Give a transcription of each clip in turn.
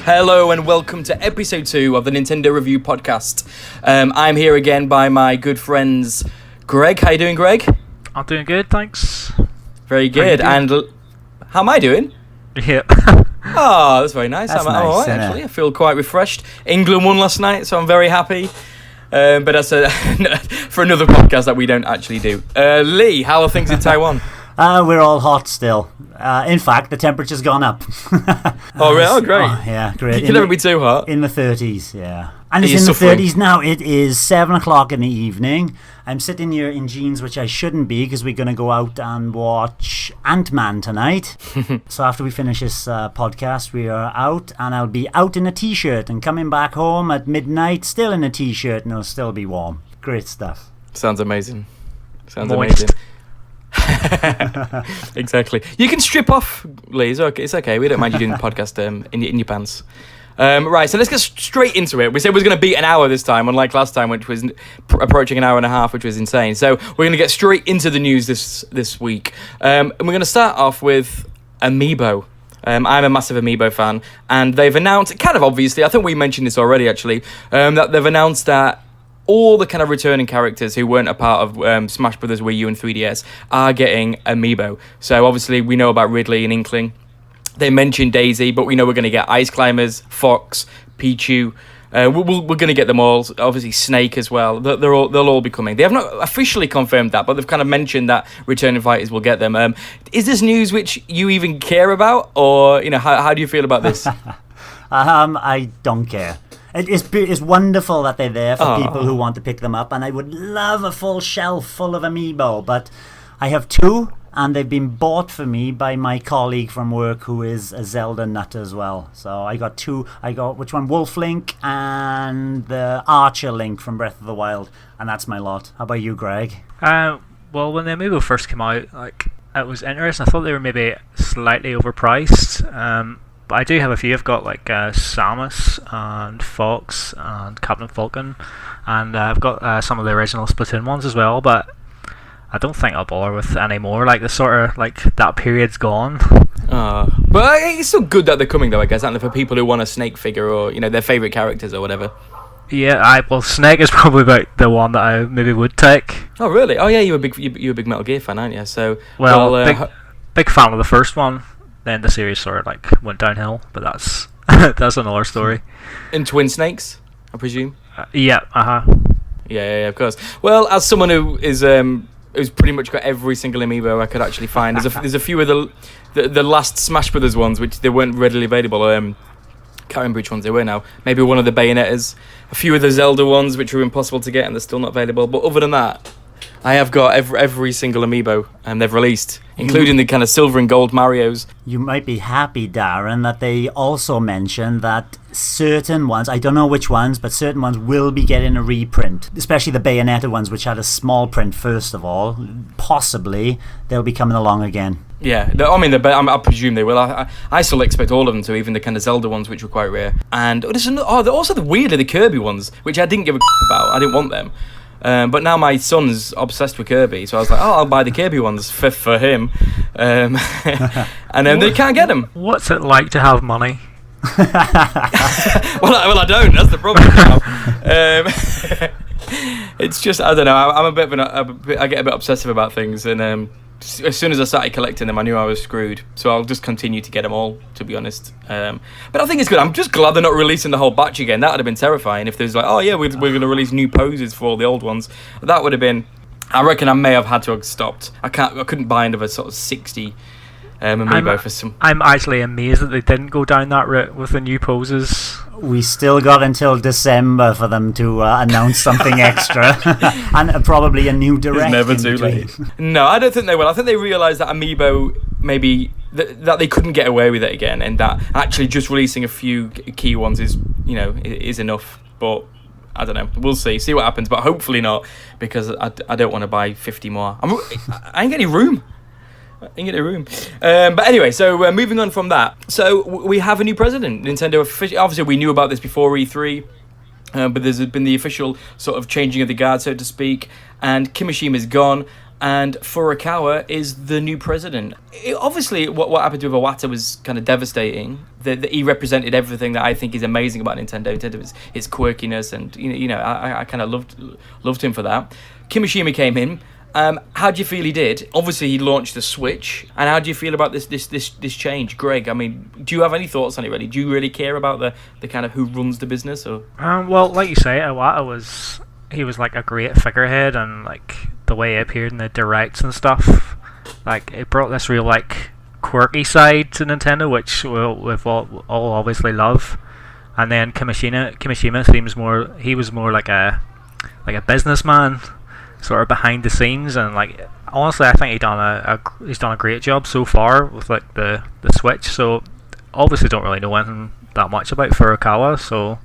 Hello and welcome to episode 2 of the Nintendo Review Podcast. I'm here again by my good friends Greg. How you doing, Greg? I'm doing good, thanks. Very good. And how am I doing? Yeah. Oh, that's very nice. That's I'm nice, all right, actually. I feel quite refreshed. England won last night, so I'm very happy. But that's for another podcast that we don't actually do. Lee, how are things in Taiwan? We're all hot still. In fact, the temperature's gone up. Oh, really? Oh, great. Yeah, great. You can never be too hot. In the 30s, yeah. And Are you it's in suffering? the 30s now. It is 7 o'clock in the evening. I'm sitting here in jeans, which I shouldn't be, because we're going to go out and watch Ant-Man tonight. So after we finish this podcast, we are out, and I'll be out in a t-shirt and coming back home at midnight, still in a t-shirt, and it'll still be warm. Great stuff. Sounds amazing. Sounds Moist. amazing. Exactly. You can strip off, Lee. It's okay. We don't mind you doing the podcast in your pants. Right, so let's get straight into it. We said we were going to beat an hour this time, unlike last time, which was approaching an hour and a half, which was insane. So we're going to get straight into the news this week. And we're going to start off with Amiibo. I'm a massive Amiibo fan, and they've announced, kind of obviously, I think we mentioned this already actually, that they've announced that all the kind of returning characters who weren't a part of Smash Bros. Wii U and 3DS are getting Amiibo. So obviously we know about Ridley and Inkling. They mentioned Daisy, but we know we're going to get Ice Climbers, Fox, Pichu. We're going to get them all. Obviously Snake as well. They'll all be coming. They have not officially confirmed that, but they've kind of mentioned that returning fighters will get them. Is this news which you even care about, or how do you feel about this? I don't care. It's wonderful that they're there for people who want to pick them up, and I would love a full shelf full of Amiibo, but I have 2, and they've been bought for me by my colleague from work who is a Zelda nut as well. So I got 2. I got, which one? Wolf Link and the Archer Link from Breath of the Wild, and that's my lot. How about you, Greg? Well, when the Amiibo first came out, it was interesting. I thought they were maybe slightly overpriced. But I do have a few. I've got Samus and Fox and Captain Falcon, and I've got some of the original Splatoon ones as well. But I don't think I'll bother with any more. The sort of that period's gone. But it's still good that they're coming though, I guess, aren't they, for people who want a Snake figure or their favourite characters or whatever. Yeah, well, Snake is probably about the one that I maybe would take. Oh really? Oh yeah, you're a big Metal Gear fan, aren't you? So big fan of the first one. Then the series sort of went downhill, but that's that's another story. And Twin Snakes, I presume. Yeah. Yeah, of course. Well, as someone who's pretty much got every single Amiibo I could actually find, there's a few of the last Smash Brothers ones which they weren't readily available. Can't remember which ones they were now. Maybe one of the Bayonettas, a few of the Zelda ones which were impossible to get and they're still not available. But other than that, I have got every single Amiibo they've released, including the kind of silver and gold Marios. You might be happy, Darren, that they also mentioned that certain ones, I don't know which ones, but certain ones will be getting a reprint, especially the Bayonetta ones, which had a small print first of all. Possibly they'll be coming along again. Yeah, I presume they will. I still expect all of them to, even the kind of Zelda ones, which were quite rare. And also the Kirby ones, which I didn't give a about. I didn't want them. But now my son's obsessed with Kirby, so I was like, I'll buy the Kirby ones for him. And then they can't get them. What's it like to have money? well, I don't. That's the problem now. It's just, I don't know. I'm a bit of I get a bit obsessive about things, and as soon as I started collecting them, I knew I was screwed. So I'll just continue to get them all, to be honest. But I think it's good. I'm just glad they're not releasing the whole batch again. That would have been terrifying if there's we're going to release new poses for all the old ones. That would have been. I reckon I may have had to have stopped. I couldn't buy another sort of 60 Amiibo for some. I'm actually amazed that they didn't go down that route with the new poses. We still got until December for them to announce something extra and probably a new direct. It's never too late. No, I don't think they will. I think they realised that Amiibo maybe that they couldn't get away with it again, and that actually just releasing a few key ones is enough. But I don't know. We'll see what happens, but hopefully not, because I don't want to buy 50 more. I ain't got any room. But anyway, so moving on from that. So we have a new president. Nintendo officially, obviously we knew about this before E3, but there's been the official sort of changing of the guard, so to speak. And Kimishima's gone, and Furukawa is the new president. Obviously, what happened to Iwata was kind of devastating. That he represented everything that I think is amazing about Nintendo. Its quirkiness, and I kind of loved him for that. Kimishima came in. How do you feel he did? Obviously, he launched the Switch. And how do you feel about this change, Greg? I mean, do you have any thoughts on it? Really, do you really care about the kind of who runs the business? Or well, like you say, Iwata was like a great figurehead, and like the way he appeared in the directs and stuff, like it brought this real like quirky side to Nintendo, which we've all obviously love. And then Kimishima was more like a businessman, sort of behind the scenes, and like honestly, I think he's done a great job so far with like the Switch. So obviously, don't really know anything that much about Furukawa, so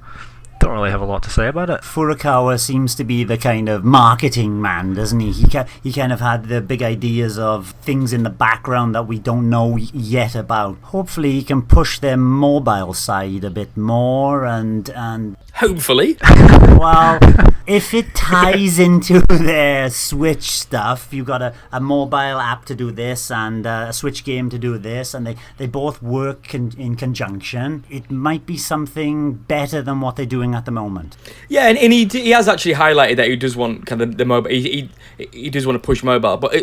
don't really have a lot to say about it. Furukawa seems to be the kind of marketing man, doesn't he? He kind of had the big ideas of things in the background that we don't know yet about. Hopefully he can push their mobile side a bit more, and hopefully. Well, if it ties into their Switch stuff, you've got a mobile app to do this and a Switch game to do this, and they both work in conjunction. It might be something better than what they're doing at the moment. Yeah, and he has actually highlighted that he does want kind of the mobile. He does want to push mobile, but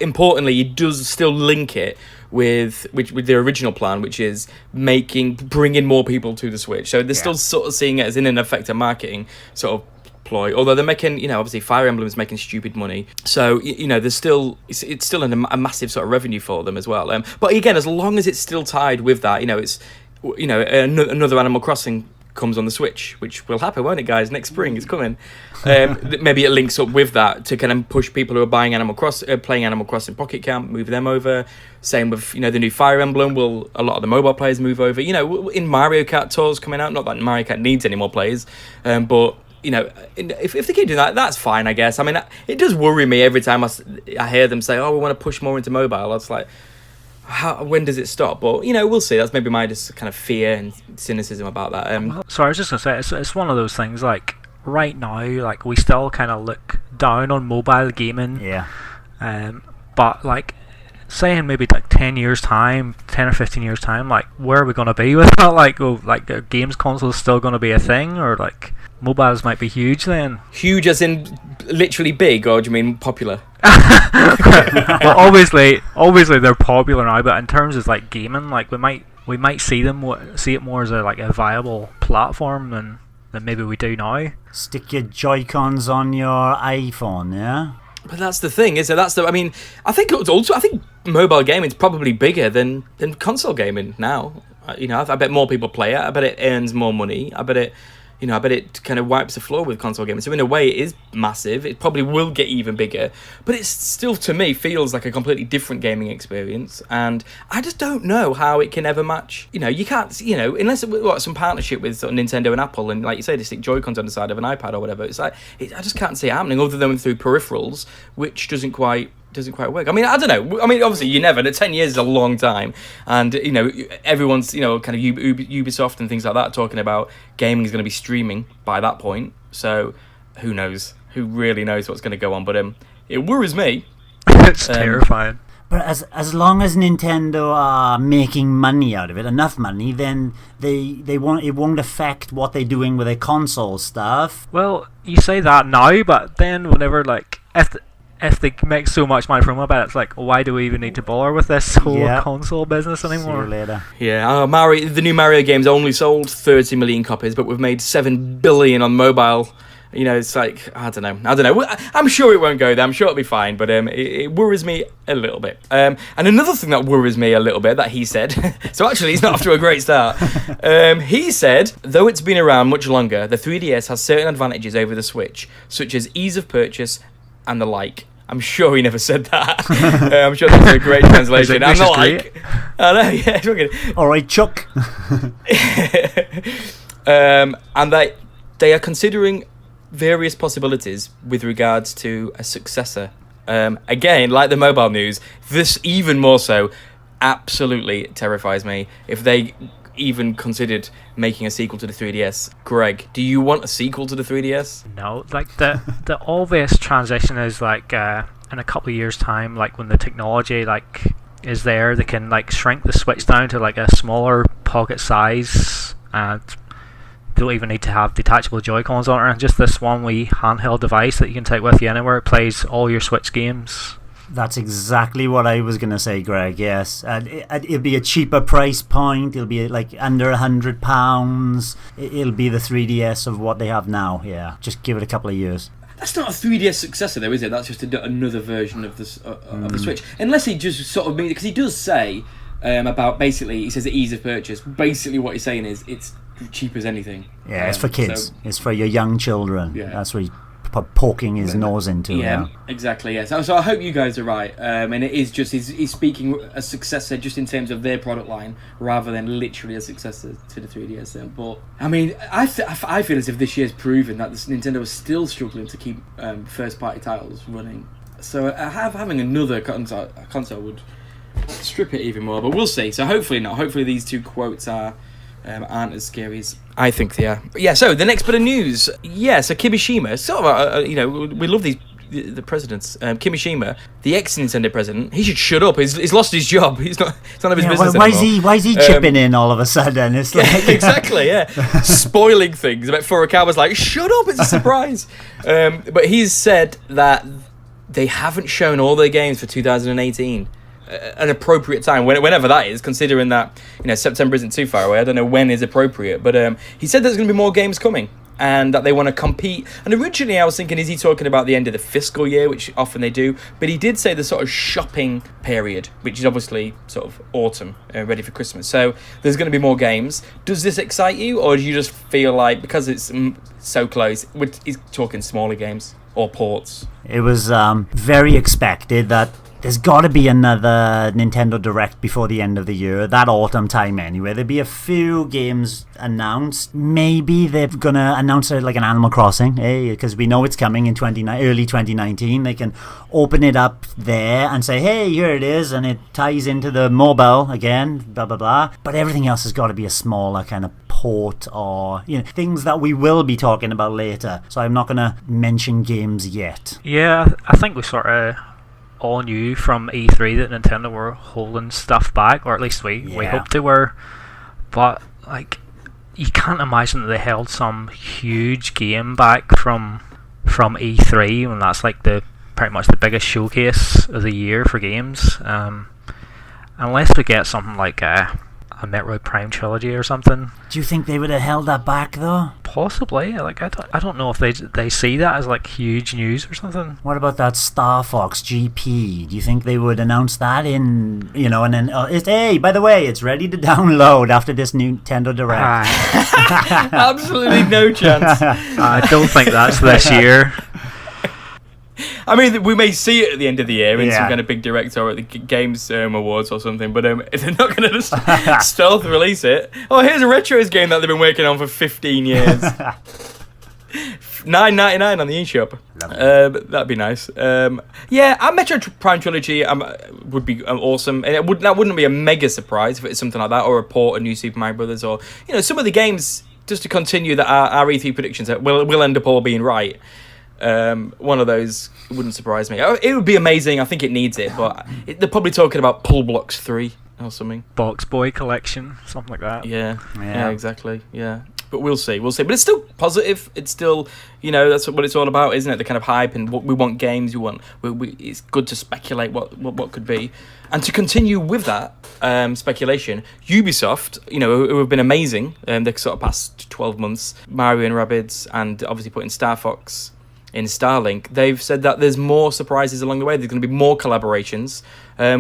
importantly, he does still link it with the original plan, which is bringing more people to the Switch. So they're still sort of seeing it as in an effective marketing sort of ploy. Although they're making, obviously Fire Emblem's making stupid money. So there's still it's still a massive sort of revenue for them as well. But again, as long as it's still tied with that, it's another Animal Crossing comes on the Switch, which will happen, won't it, guys? Next spring, it's coming. Maybe it links up with that to kind of push people who are buying playing Animal Crossing Pocket Camp, move them over. Same with the new Fire Emblem. Will a lot of the mobile players move over? In Mario Kart tours coming out, not that Mario Kart needs any more players, but if they keep doing that, that's fine, I guess. I mean, it does worry me every time I hear them say, "Oh, we want to push more into mobile." It's like, when does it stop? But we'll see. That's maybe my just kind of fear and cynicism about that. So I was just gonna say, it's one of those things. Like right now, like we still kind of look down on mobile gaming. Yeah. But like, saying maybe like 10 or 15 years time, like where are we gonna be with that? Like, the games console is still gonna be a thing, or like mobiles might be huge then? Huge as in literally big, or do you mean popular? Well, obviously they're popular now, but in terms of like gaming, like we might see it more as a viable platform than maybe we do now. Stick your Joy-Cons on your iPhone, yeah. But that's the thing, is it? I think mobile gaming is probably bigger than console gaming now. I bet more people play it. I bet it earns more money. I bet it kind of wipes the floor with console gaming. So in a way, it is massive. It probably will get even bigger. But it still, to me, feels like a completely different gaming experience. And I just don't know how it can ever match. You can't, unless some partnership with sort of Nintendo and Apple, and like you say, they stick Joy-Cons on the side of an iPad or whatever. It's like, I just can't see it happening other than through peripherals, which doesn't quite work. I mean, I don't know. I mean, obviously, you never. 10 years is a long time, and everyone's kind of Ubisoft and things like that talking about gaming is going to be streaming by that point. So who knows? Who really knows what's going to go on? But it worries me. It's terrifying. But as long as Nintendo are making money out of it, enough money, then it won't affect what they're doing with their console stuff. Well, you say that now, but then whenever if they make so much money from mobile, it's like, why do we even need to bother with this whole console business anymore? See you later. Yeah, the new Mario games only sold 30 million copies, but we've made 7 billion on mobile. It's like, I don't know. I'm sure it won't go there. I'm sure it'll be fine, but it worries me a little bit. And another thing that worries me a little bit that he said, so actually he's not off to a great start. He said, though it's been around much longer, the 3DS has certain advantages over the Switch, such as ease of purchase and the like. I'm sure he never said that. I'm sure that's a great translation. And the like. I know, yeah. Okay. All right, Chuck. And they are considering various possibilities with regards to a successor. Again, like the mobile news, this even more so absolutely terrifies me. If they even considered making a sequel to the 3DS. Greg, do you want a sequel to the 3DS? No, like the obvious transition is like in a couple of years' time, like when the technology like is there, they can like shrink the Switch down to like a smaller pocket size, and don't even need to have detachable Joy-Cons on it, and just this one wee handheld device that you can take with you anywhere. It plays all your Switch games. That's exactly what I was going to say, Greg, yes. It'll be a cheaper price point. It'll be like under £100. It'll be the 3DS of what they have now, yeah. Just give it a couple of years. That's not a 3DS successor, though, is it? That's just another version of the Switch. Unless he just sort of means... Because he does say about, basically, he says the ease of purchase. Basically what he's saying is it's cheap as anything. Yeah, it's for kids. It's for your young children. Yeah. That's what he's poking his nose into. Yeah, exactly, yeah. So I hope you guys are right. And it is just... He's speaking a successor just in terms of their product line, rather than literally a successor to the 3DS. But, I mean, I feel as if this year's proven that Nintendo is still struggling to keep first-party titles running. So having another console would strip it even more. But we'll see. So hopefully not. Hopefully these two quotes aren't as scary as I think they are. Yeah, so the next bit of news. Yeah, so Kimishima, sort of, we love the presidents. Kimishima, the ex-Nintendo president, he should shut up. He's lost his job. It's none of his business anymore. Why is he chipping in all of a sudden? It's like, exactly, yeah. Spoiling things. But Furukawa's like, shut up, it's a surprise. But he's said that they haven't shown all their games for 2018. An appropriate time, whenever that is, considering that September isn't too far away. I don't know when is appropriate, but he said there's going to be more games coming and that they want to compete. And originally I was thinking, is he talking about the end of the fiscal year, which often they do? But he did say the sort of shopping period, which is obviously sort of autumn, ready for Christmas. So there's going to be more games. Does this excite you, or do you just feel like because it's so close, he's talking smaller games or ports? It was very expected that there's got to be another Nintendo Direct before the end of the year, that autumn time anyway. There'll be a few games announced. Maybe they're going to announce it like an Animal Crossing, because we know it's coming in early 2019. They can open it up there and say, hey, here it is, and it ties into the mobile again, blah, blah, blah. But everything else has got to be a smaller kind of port or things that we will be talking about later. So I'm not going to mention games yet. Yeah, I think we sort of all knew from E3 that Nintendo were holding stuff back, or at least we hoped they were. But like, you can't imagine that they held some huge game back from E3 when that's like pretty much the biggest showcase of the year for games. Unless we get something like a Metroid Prime trilogy or something. Do you think they would have held that back though? Possibly. Like I don't know if they see that as like huge news or something. What about that Star Fox GP? Do you think they would announce that in and then hey, by the way, it's ready to download after this Nintendo Direct? Absolutely no chance. I don't think that's this year. I mean, we may see it at the end of the year in some kind of big direct or at the Games Awards or something, but if they're not going to just stealth release it. Oh, here's a Retros game that they've been working on for 15 years. $9.99 on the eShop. That'd be nice. A Metro Prime Trilogy would be awesome, and that wouldn't be a mega surprise if it's something like that, or a port of New Super Mario Brothers, or some of the games. Just to continue that our E3 predictions will end up all being right. One of those wouldn't surprise me. It would be amazing. I think it needs it, but they're probably talking about Pull Blocks 3 or something. Box Boy Collection, something like that. Yeah, exactly. Yeah, but we'll see. But it's still positive. It's still, that's what it's all about, isn't it? The kind of hype and what we want games. It's good to speculate what could be, and to continue with that speculation. Ubisoft, who have been amazing. The sort of past 12 months, Mario and Rabbids, and obviously putting Star Fox in Starlink, they've said that there's more surprises along the way. There's going to be more collaborations,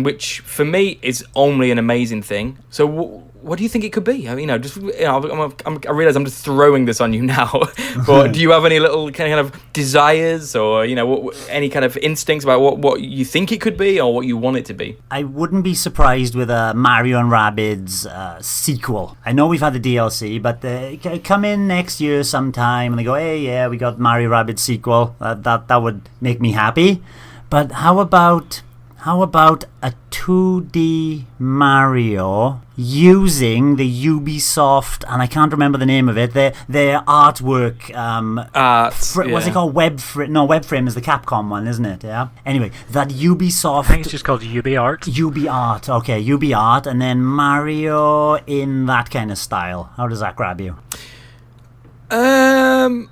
which for me is only an amazing thing. So what do you think it could be? I realize I'm just throwing this on you now, but do you have any little kind of desires or any kind of instincts about what you think it could be or what you want it to be? I wouldn't be surprised with a Mario and Rabbids sequel. I know we've had the DLC, but they come in next year sometime and they go, hey, yeah, we got Mario Rabbids sequel. That would make me happy. But how about How about a 2D Mario using the Ubisoft, and I can't remember the name of it, their artwork. What's it called? Webframe is the Capcom one, isn't it? Yeah. Anyway, that Ubisoft. I think it's just called UbiArt. UbiArt, okay, UbiArt, and then Mario in that kind of style. How does that grab you? The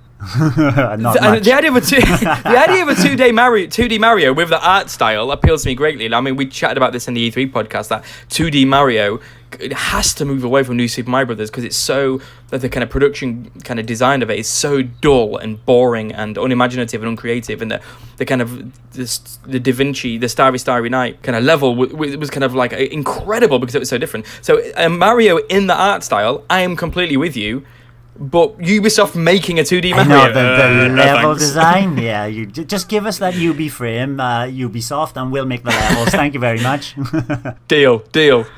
idea of a 2D Mario with the art style appeals to me greatly. I mean, we chatted about this in the E3 podcast, that 2D Mario, it has to move away from New Super Mario Brothers because it's so, the kind of production kind of design of it is so dull and boring and unimaginative and uncreative, and the kind of the Da Vinci, the Starry Night kind of level was kind of like incredible because it was so different. So Mario in the art style, I am completely with you. But Ubisoft making a 2D Mario. I know, the level design, yeah. You just give us that frame, Ubisoft, and we'll make the levels. Thank you very much. Deal.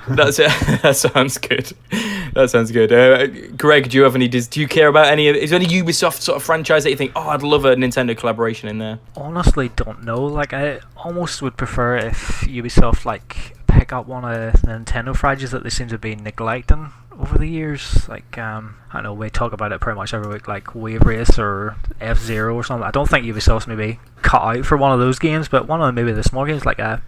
That's it. That sounds good. Greg, do you care about any? Is there any Ubisoft sort of franchise that you think, I'd love a Nintendo collaboration in there? Honestly, don't know. Like, I almost would prefer if Ubisoft pick up one of the Nintendo franchises that they seem to be neglecting over the years. Like, I don't know, we talk about it pretty much every week, like Wave Race or F-Zero or something. I don't think Ubisoft's maybe cut out for one of those games, but one of maybe the small games, like I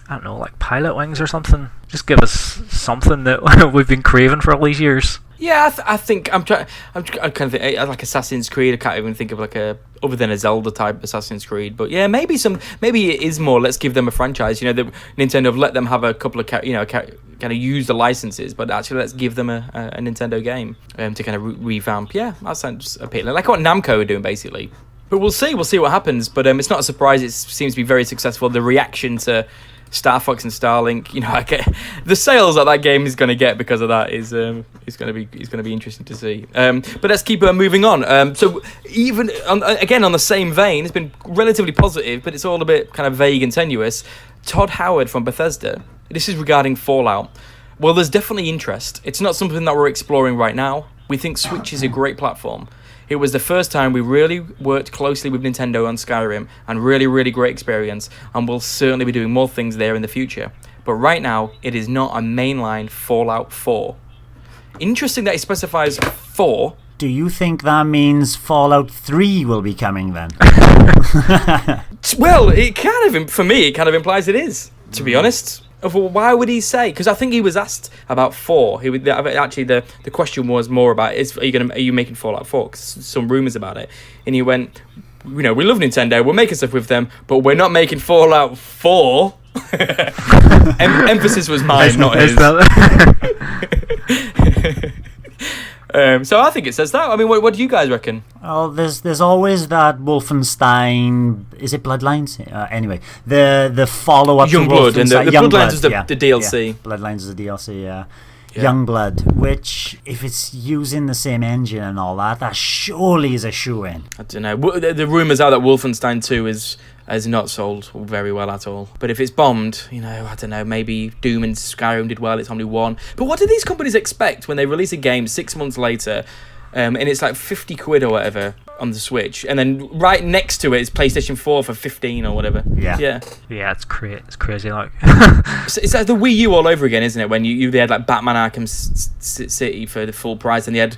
don't know, like Pilot Wings or something. Just give us something that we've been craving for all these years. Yeah, I think I'm kind of think, like Assassin's Creed. I can't even think of other than a Zelda type Assassin's Creed. But yeah, maybe it is more. Let's give them a franchise. Nintendo have let them have a couple of kind of use the licenses, but actually let's give them a Nintendo game to kind of revamp. Yeah, that sounds appealing. Like what Namco are doing basically. But we'll see what happens. But it's not a surprise. It seems to be very successful. The reaction to Star Fox and Starlink, the sales that game is going to get because of that is going to be interesting to see. But let's keep moving on. So even on the same vein, it's been relatively positive, but it's all a bit kind of vague and tenuous. Todd Howard from Bethesda. This is regarding Fallout. Well, there's definitely interest. It's not something that we're exploring right now. We think Switch is a great platform. It was the first time we really worked closely with Nintendo on Skyrim, and really, really great experience, and we'll certainly be doing more things there in the future. But right now, it is not a mainline Fallout 4. Interesting that it specifies 4. Do you think that means Fallout 3 will be coming then? Well, for me, it kind of implies it is, to be honest. Well, why would he say? Because I think he was asked about 4. The question was more about are you making Fallout 4? 'Cause some rumors about it, and he went, we love Nintendo, we're making stuff with them, but we're not making Fallout 4. Emphasis was mine, not his. So I think it says that. I mean, what do you guys reckon? Oh, there's always that Wolfenstein. Is it Bloodlines? Anyway, the follow up. Youngblood, and the Bloodlines is the DLC. Yeah. Bloodlines is the DLC. Yeah. Youngblood, which if it's using the same engine and all that surely is a shoe-in. I don't know. The rumours are that Wolfenstein 2 is not sold very well at all. But if it's bombed, I don't know, maybe Doom and Skyrim did well, it's only one. But what do these companies expect when they release a game 6 months later, and it's like 50 quid or whatever on the Switch, and then right next to it is PlayStation 4 for 15 or whatever? Yeah, it's crazy. Like it's like the Wii U all over again, isn't it? When they had like Batman Arkham City for the full price, and they had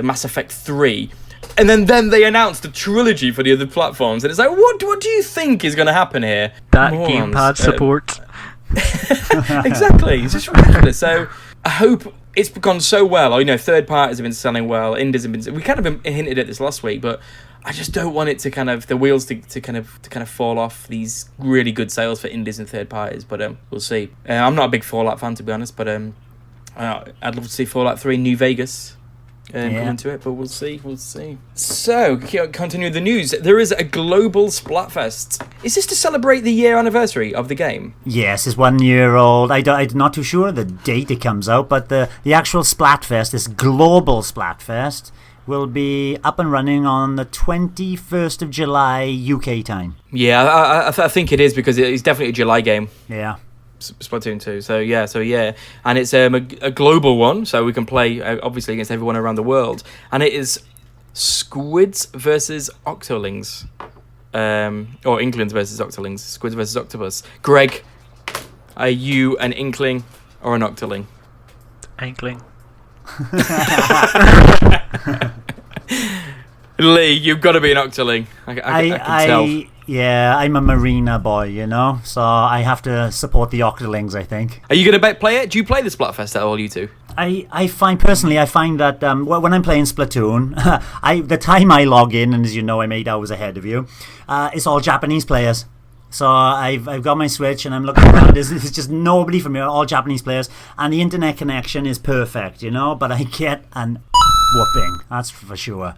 Mass Effect 3. And then they announced a trilogy for the other platforms, and it's like, what do you think is going to happen here? That gamepad support. Exactly, it's just ridiculous. So I hope it's gone so well. Third parties have been selling well. Indies have been. We kind of hinted at this last week, but I just don't want it to kind of the wheels to kind of fall off these really good sales for indies and third parties. But we'll see. I'm not a big Fallout fan, to be honest, but I'd love to see Fallout 3 New Vegas. Come into it, but we'll see. So, continue the news. There is a global Splatfest. Is this to celebrate the year anniversary of the game? Yes, it's 1 year old. I'm not too sure the date it comes out, but the actual Splatfest, this global Splatfest, will be up and running on the 21st of July UK time. Yeah, I think it is, because it's definitely a July game. Yeah. Splatoon 2, so yeah, and it's a global one, so we can play obviously against everyone around the world, and it is squids versus octolings. or Inklings versus Octolings, Squids versus Octopus. Greg, are you an Inkling or an Octoling? Inkling. Lee, you've got to be an Octoling. I can tell. Yeah, I'm a Marina boy, you know, so I have to support the Octolings, I think. Are you going to play it? Do you play the Splatfest at all, you two? I find that when I'm playing Splatoon, the time I log in, and as you know, I'm 8 hours ahead of you, it's all Japanese players. So I've got my Switch and I'm looking around. There's just nobody from here, all Japanese players, and the internet connection is perfect, you know. But I get an whooping, that's for sure.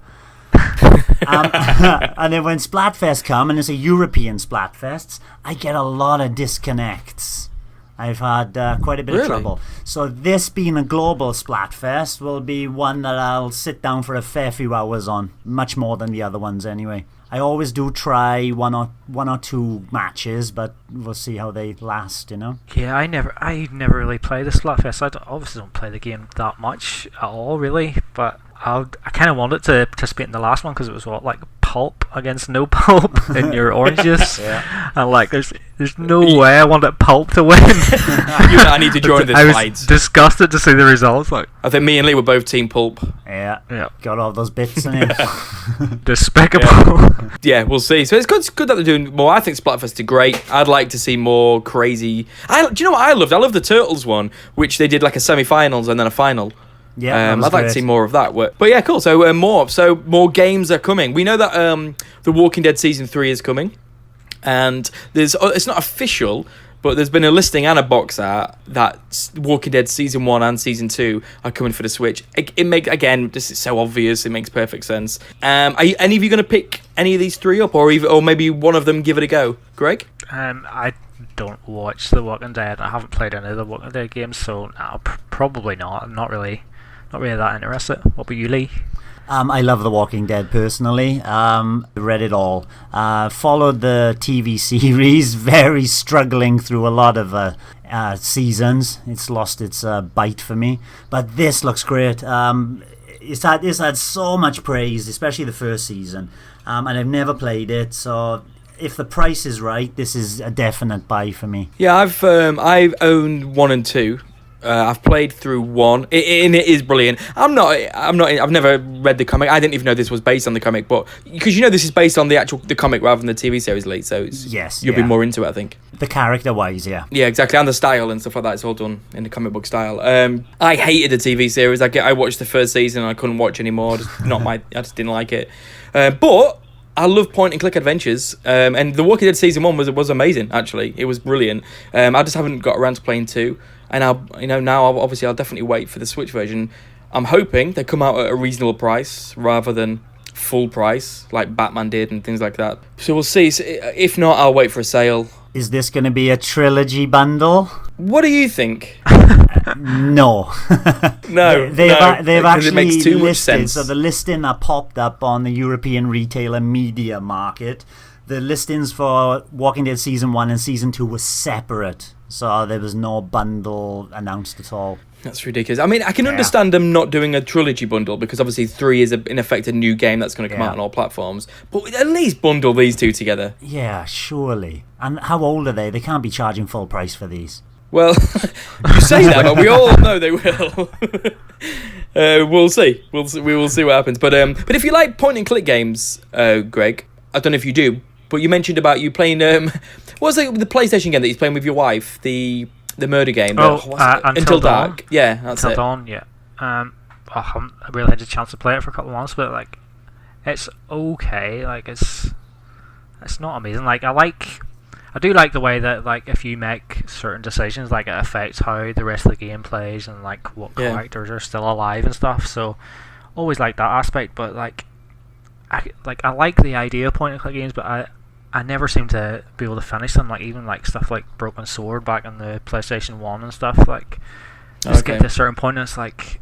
And then when Splatfest come, and it's a European Splatfest, I get a lot of disconnects. I've had quite a bit of trouble. So this being a global Splatfest will be one that I'll sit down for a fair few hours on, much more than the other ones anyway. I always do try one or two matches, but we'll see how they last, you know. Yeah, I never really play the Splatfest. Obviously don't play the game that much at all, really. But I kind of wanted to participate in the last one because it was like pulp against no pulp in your orange juice. Yeah. And like, there's no way I wanted pulp to win. I need to join this fight. I was disgusted to see the results. Like, I think me and Lee were both team pulp. Yeah. Got all those bits in it. Despicable. Yeah, we'll see. So it's good that they're doing more. I think Splatfest are great. I'd like to see more crazy. Do you know what I loved? I loved the Turtles one, which they did like a semi-finals and then a final. Yeah, I'd like to see more of that. But yeah, cool. So more games are coming. We know that The Walking Dead season 3 is coming, and it's not official, but there's been a listing and a box art that Walking Dead season 1 and season 2 are coming for the Switch. This is so obvious. It makes perfect sense. Are any of you going to pick any of these 3 up, or maybe one of them give it a go? Greg? I don't watch The Walking Dead. I haven't played any of the Walking Dead games, so no, probably not. I'm not really that interested. What about you, Lee? I love The Walking Dead personally. Read it all. Followed the TV series. Very struggling through a lot of seasons. It's lost its bite for me. But this looks great. It's had so much praise, especially the first season. And I've never played it, so if the price is right, this is a definite buy for me. Yeah, I've owned 1 and 2. I've played through 1, and it is brilliant. I've never read the comic. I didn't even know this was based on the comic, but because this is based on the comic rather than the TV series, Lee. So you'll be more into it, I think. The character-wise, yeah. Yeah, exactly, and the style and stuff like that. It's all done in the comic book style. I hated the TV series. I watched the first season and I couldn't watch anymore. I just didn't like it. But I love point-and-click adventures, and The Walking Dead season 1 was amazing. Actually, it was brilliant. I just haven't got around to playing 2. And I'll definitely wait for the Switch version. I'm hoping they come out at a reasonable price rather than full price like Batman did and things like that. So we'll see. So if not, I'll wait for a sale. Is this going to be a trilogy bundle? What do you think? No. No. They've actually it makes too listed, much sense. So the listing that popped up on the European retailer media market, the listings for Walking Dead season 1 and season 2 were separate. So there was no bundle announced at all. That's ridiculous. I mean, I can understand them not doing a trilogy bundle because obviously 3 is in effect a new game that's going to come out on all platforms. But at least bundle these 2 together. Yeah, surely. And how old are they? They can't be charging full price for these. Well, you say that, but we all know they will. We'll see. We will see what happens. But if you like point and click games, Greg, I don't know if you do, but you mentioned about you playing. What was the PlayStation game that you're playing with your wife? The murder game. Until Dark. Yeah, that's Until it. Dawn. Yeah. I haven't really had a chance to play it for a couple of months, but like, it's okay. Like, it's not amazing. Like, I do like the way that, like, if you make certain decisions, like, it affects how the rest of the game plays and like what characters are still alive and stuff. So always like that aspect, but like I like the idea of point and click games, but I never seem to be able to finish them. Like, even like stuff like Broken Sword back on the PlayStation 1 and stuff, like, just get to a certain point and it's like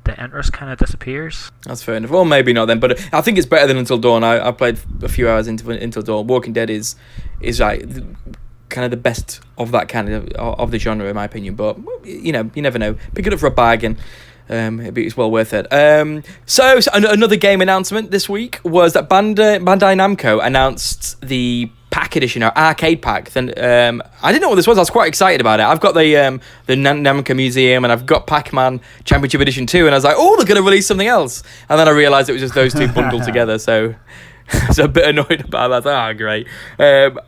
the interest kind of disappears. That's fair enough. Well, maybe not then, but I think it's better than Until Dawn. I played a few hours into Until Dawn. Walking Dead is like kind of the best of that kind of the genre in my opinion, but you never know. Pick it up for a bag and It's well worth it. So another game announcement this week was that Bandai Namco announced the pack edition, or arcade pack. Then I didn't know what this was. I was quite excited about it. I've got the Namco Museum, and I've got Pac-Man Championship Edition 2, and I was like, oh, they're going to release something else. And then I realised it was just those two bundled together. So I was a bit annoyed about that. Great. Have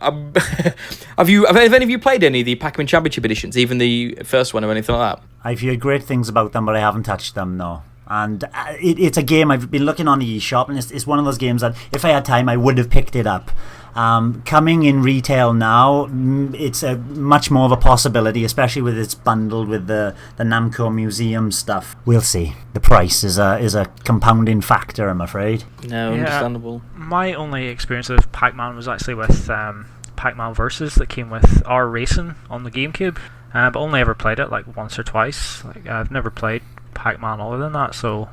any of you played any of the Pac-Man Championship Editions, even the first one or anything like that? I've heard great things about them, but I haven't touched them, no. And it's a game I've been looking on the eShop, and it's one of those games that if I had time I would have picked it up. Coming in retail now, it's a much more of a possibility, especially with it's bundled with the Namco Museum stuff. We'll see. The price is a compounding factor, I'm afraid. No, understandable. My only experience of Pac-Man was actually with Pac-Man Versus that came with R Racing on the GameCube, but only ever played it like once or twice. Like I've never played Pac-Man other than that, so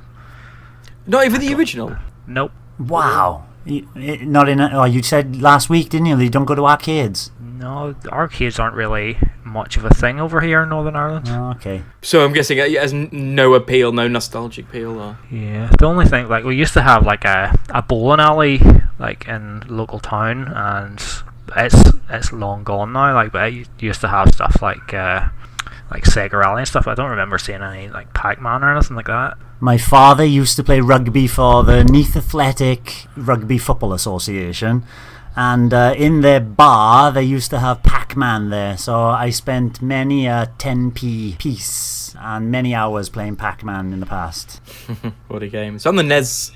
not even the original. Nope. Wow. Not in. You said last week, didn't you? They don't go to arcades. No, arcades aren't really much of a thing over here in Northern Ireland. Oh, okay. So I'm guessing it has no appeal, no nostalgic appeal, or yeah. The only thing, like, we used to have like a bowling alley like in local town, and it's long gone now. Like, but it used to have stuff like Sega Rally and stuff. I don't remember seeing any like Pac-Man or anything like that. My father used to play rugby for the Neath Athletic Rugby Football Association, and in their bar they used to have Pac-Man there, so I spent many a 10p piece and many hours playing Pac-Man in the past. What a game. It's on the NES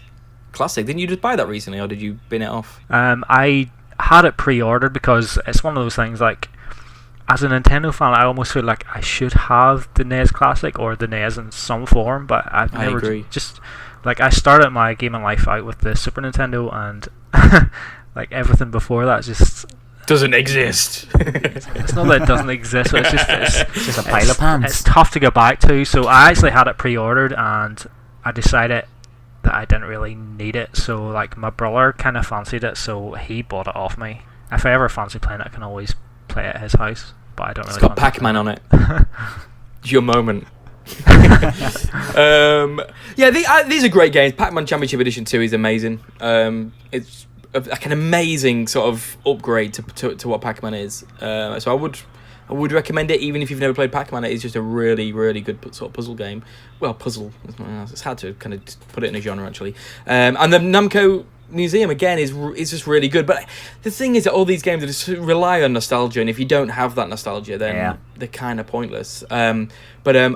Classic. Didn't you just buy that recently, or did you bin it off? I had it pre-ordered because it's one of those things, like, as a Nintendo fan, I almost feel like I should have the NES Classic or the NES in some form, but I've never agree. Just like, I started my gaming life out with the Super Nintendo, and like everything before that just doesn't exist. It's not that it doesn't exist, but it's just a pile of pants. It's tough to go back to, so I actually had it pre-ordered, and I decided that I didn't really need it. So like, my brother kind of fancied it, so he bought it off me. If I ever fancy playing it, I can always play it at his house, but I don't really. It's got Pac-Man on it. It's your moment. These are great games. Pac-Man Championship Edition 2 is amazing. It's like an amazing sort of upgrade to what Pac-Man is. So I would recommend it, even if you've never played Pac-Man. It is just a really, really good sort of puzzle game. Well, puzzle. It's hard to kind of put it in a genre, actually. And the Namco Museum again is just really good, but the thing is that all these games just rely on nostalgia, and if you don't have that nostalgia, then they're kind of pointless. But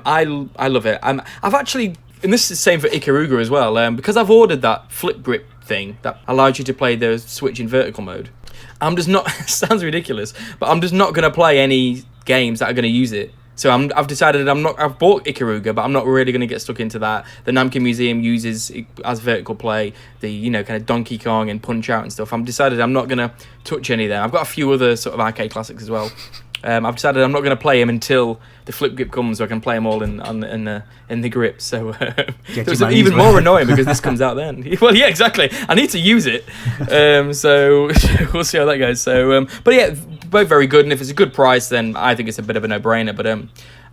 I love it. I've actually, and this is the same for Ikaruga as well, because I've ordered that flip grip thing that allows you to play the Switch in vertical mode. I'm just not. Sounds ridiculous, but I'm just not going to play any games that are going to use it. So I've decided I've bought Ikaruga, but I'm not really going to get stuck into that. The Namco Museum uses as vertical play the kind of Donkey Kong and Punch Out and stuff. I've decided I'm not going to touch any of them. I've got a few other sort of arcade classics as well. I've decided I'm not going to play them until the flip grip comes, so I can play them all in the grip. So it's even more annoying because this comes out then. Well, yeah, exactly. I need to use it. So we'll see how that goes. So, but yeah, both very good. And if it's a good price, then I think it's a bit of a no-brainer. But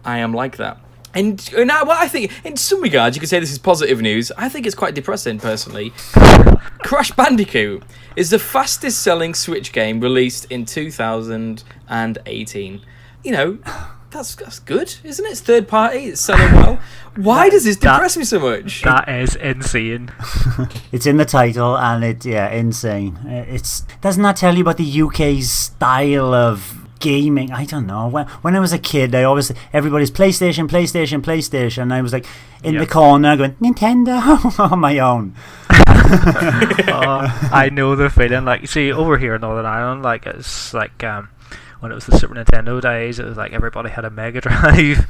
I am like that. And now, well, I think in some regards you could say this is positive news. I think it's quite depressing, personally. Crash Bandicoot is the fastest selling Switch game released in 2018. That's good, isn't it? It's third party, it's selling well. Why does this depress me so much? That is insane. It's in the title, and insane. Doesn't that tell you about the UK's style of gaming? I don't know. When I was a kid, everybody's PlayStation, and I was like in the corner going Nintendo on my own. I know the feeling. Like, see, over here in Northern Ireland, like, it's like when it was the Super Nintendo days, it was like everybody had a Mega Drive,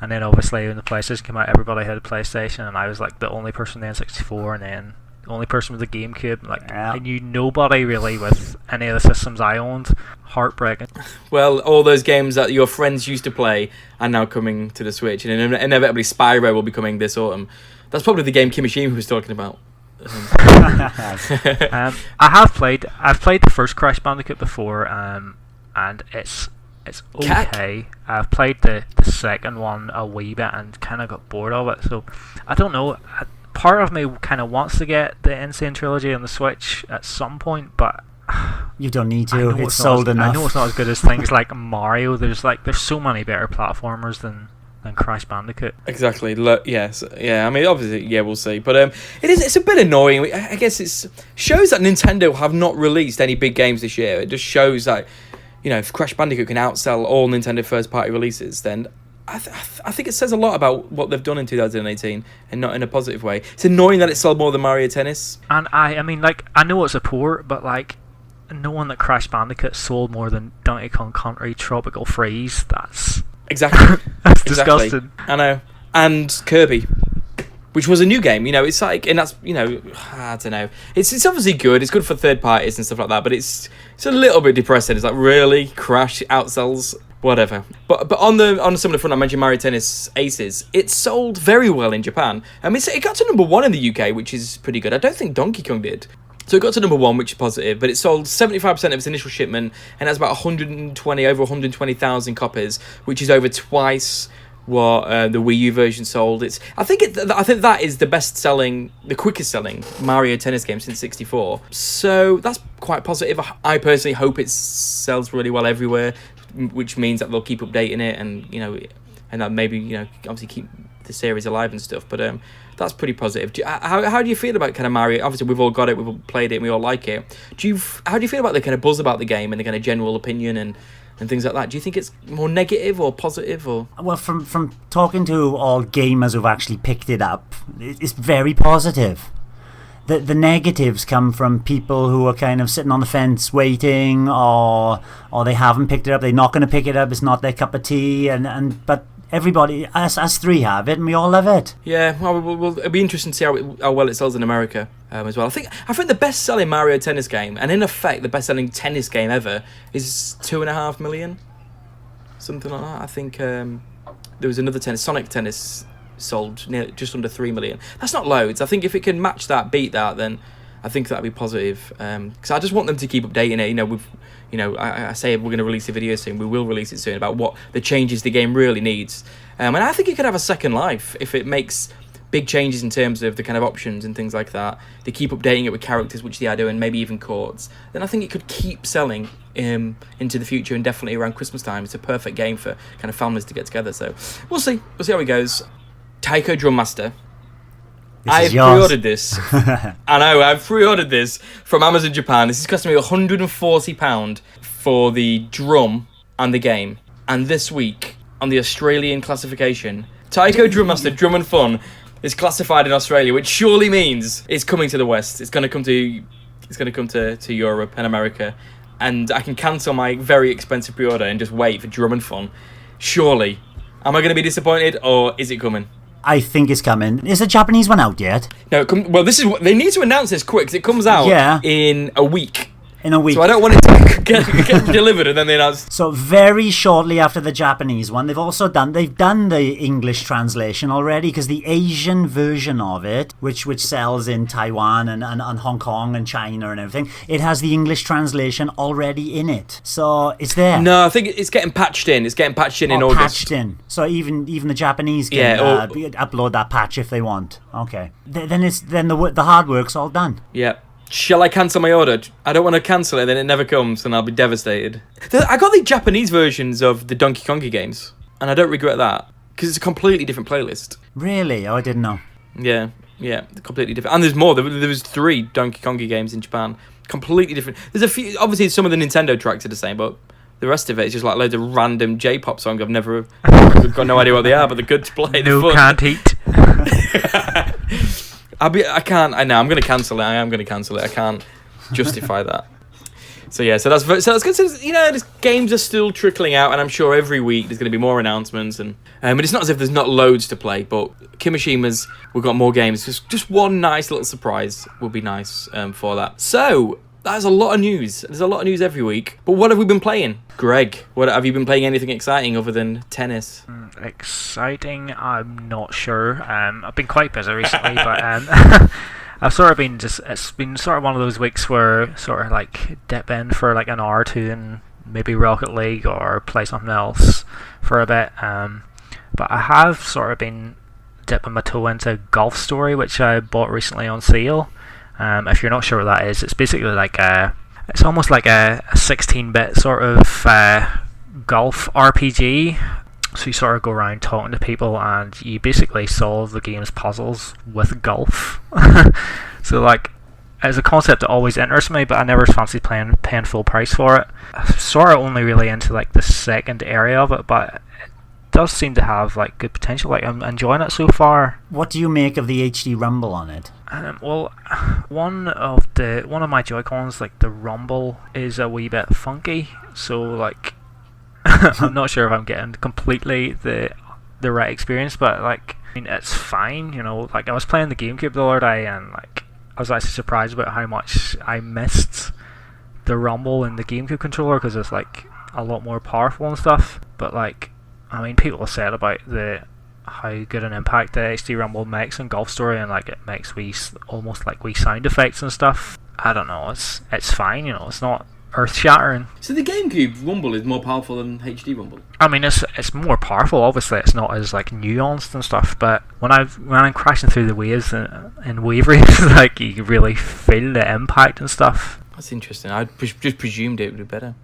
and then obviously when the PlayStation came out, everybody had a PlayStation, and I was like the only person with the N64, and then the only person with the GameCube. Like, I knew nobody really with any of the systems I owned. Heartbreaking. Well, all those games that your friends used to play are now coming to the Switch, and inevitably Spyro will be coming this autumn. That's probably the game Kimishima was talking about. I've played the first Crash Bandicoot before, and it's It's Cat? okay. I've played the second one a wee bit and kind of got bored of it. So I don't know. Part of me kind of wants to get the Insane Trilogy on the Switch at some point, but You don't need to. It's not sold as, enough. I know it's not as good as things like Mario. There's so many better platformers than Crash Bandicoot. Exactly. Yes. Yeah. I mean, obviously, yeah, we'll see. But it's a bit annoying. I guess it shows that Nintendo have not released any big games this year. It just shows that, if Crash Bandicoot can outsell all Nintendo first-party releases, then I think it says a lot about what they've done in 2018, and not in a positive way. It's annoying that it sold more than Mario Tennis. And I mean, I know it's a port, but knowing that Crash Bandicoot sold more than Donkey Kong Country Tropical Freeze, that's Exactly. that's Exactly. disgusting. I know. And Kirby, which was a new game. It's like, and that's, I don't know. It's obviously good. It's good for third parties and stuff like that. But it's a little bit depressing. It's like, really, Crash outsells whatever. But on a similar front, I mentioned Mario Tennis Aces. It sold very well in Japan. I mean, it got to number 1 in the UK, which is pretty good. I don't think Donkey Kong did. So it got to number 1, which is positive, but it sold 75% of its initial shipment, and that's about over 120,000 copies, which is over twice what the Wii U version sold. I think that is the quickest selling Mario Tennis game since 64. So that's quite positive. I personally hope it sells really well everywhere, which means that they'll keep updating it, and that maybe obviously keep the series alive and stuff. But that's pretty positive. How do you feel about kind of Mario? Obviously, we've all got it, we've all played it, and we all like it. How do you feel about the kind of buzz about the game and the kind of general opinion and things like that? Do you think it's more negative or positive? Or Well, from talking to all gamers who've actually picked it up, it's very positive. The negatives come from people who are kind of sitting on the fence waiting, or they haven't picked it up, they're not going to pick it up, it's not their cup of tea, but everybody, us three have it, and we all love it. Yeah, well, it'll be interesting to see how well it sells in America as well. I think the best-selling Mario Tennis game, and in effect the best-selling tennis game ever, is 2.5 million, something like that. I think there was another Sonic Tennis sold just under 3 million. That's not loads. I think if it can match that, beat that, then I think that'd be positive. Because I just want them to keep updating it. I say we're going to release a video soon. We will release it soon about what the changes the game really needs. And I think it could have a second life if it makes big changes in terms of the kind of options and things like that. They keep updating it with characters, which they are doing, maybe even chords. Then I think it could keep selling into the future, and definitely around Christmas time. It's a perfect game for kind of families to get together. So we'll see. We'll see how it goes. Taiko Drum Master. I've pre-ordered this. I know, I've pre-ordered this from Amazon Japan. This is costing me £140 for the drum and the game. And this week, on the Australian classification, Taiko Drum Master Drum and Fun is classified in Australia, which surely means it's coming to the West. It's going to come to Europe and America. And I can cancel my very expensive pre-order and just wait for Drum and Fun. Surely. Am I going to be disappointed, or is it coming? I think it's coming. Is the Japanese one out yet? No, this is what they need to announce this quick, because it comes out in a week. In a week. So I don't want it to get delivered and then they announce. So very shortly after the Japanese one, they've done the English translation already, because the Asian version of it, which sells in Taiwan and Hong Kong and China and everything, it has the English translation already in it. So it's there. No, I think it's getting patched in. It's getting patched in August. Patched in. So even the Japanese can upload that patch if they want. Okay. Then the hard work's all done. Yeah. Shall I cancel my order? I don't want to cancel it, then it never comes, and I'll be devastated. I got the Japanese versions of the Donkey Kongi games, and I don't regret that, because it's a completely different playlist. Really? Oh, I didn't know. Yeah, completely different. And there's more. There was 3 Donkey Kongi games in Japan. Completely different. There's a few, obviously some of the Nintendo tracks are the same, but the rest of it is just like loads of random J-pop songs I've got no idea what they are, but they're good to play. No, can't eat. I'm going to cancel it. I am going to cancel it. I can't justify that. So that's good. So these games are still trickling out, and I'm sure every week there's going to be more announcements. And but it's not as if there's not loads to play. But Kimishima's, we've got more games. Just one nice little surprise would be nice for that. So that's a lot of news. There's a lot of news every week. But what have we been playing? Greg, what have you been playing? Anything exciting other than tennis? Exciting? I'm not sure. I've been quite busy recently, but I've sort of been it's been sort of one of those weeks where sort of like dip in for like an hour or two and maybe Rocket League or play something else for a bit. But I have sort of been dipping my toe into Golf Story, which I bought recently on sale. If you're not sure what that is, it's basically like it's almost like a 16-bit sort of golf RPG. So you sort of go around talking to people, and you basically solve the game's puzzles with golf. So like, it's a concept that always interests me, but I never fancied paying full price for it. I'm sort of only really into like the second area of it, but it does seem to have like good potential. Like, I'm enjoying it so far. What do you make of the HD rumble on it? Well, one of my Joy-Cons, like the rumble, is a wee bit funky. So like, I'm not sure if I'm getting completely the right experience, but like, I mean, it's fine. You know, like I was playing the GameCube the other day, and like I was actually surprised about how much I missed the rumble in the GameCube controller, because it's like a lot more powerful and stuff. But like, I mean, people have said about how good an impact the HD rumble makes in Golf Story, and like it makes almost like sound effects and stuff. I don't know. It's fine. You know, it's not earth-shattering. So the GameCube rumble is more powerful than HD rumble? I mean, it's more powerful. Obviously, it's not as like nuanced and stuff. But when I'm crashing through the waves in wave races, like you really feel the impact and stuff. That's interesting. I just presumed it would be better.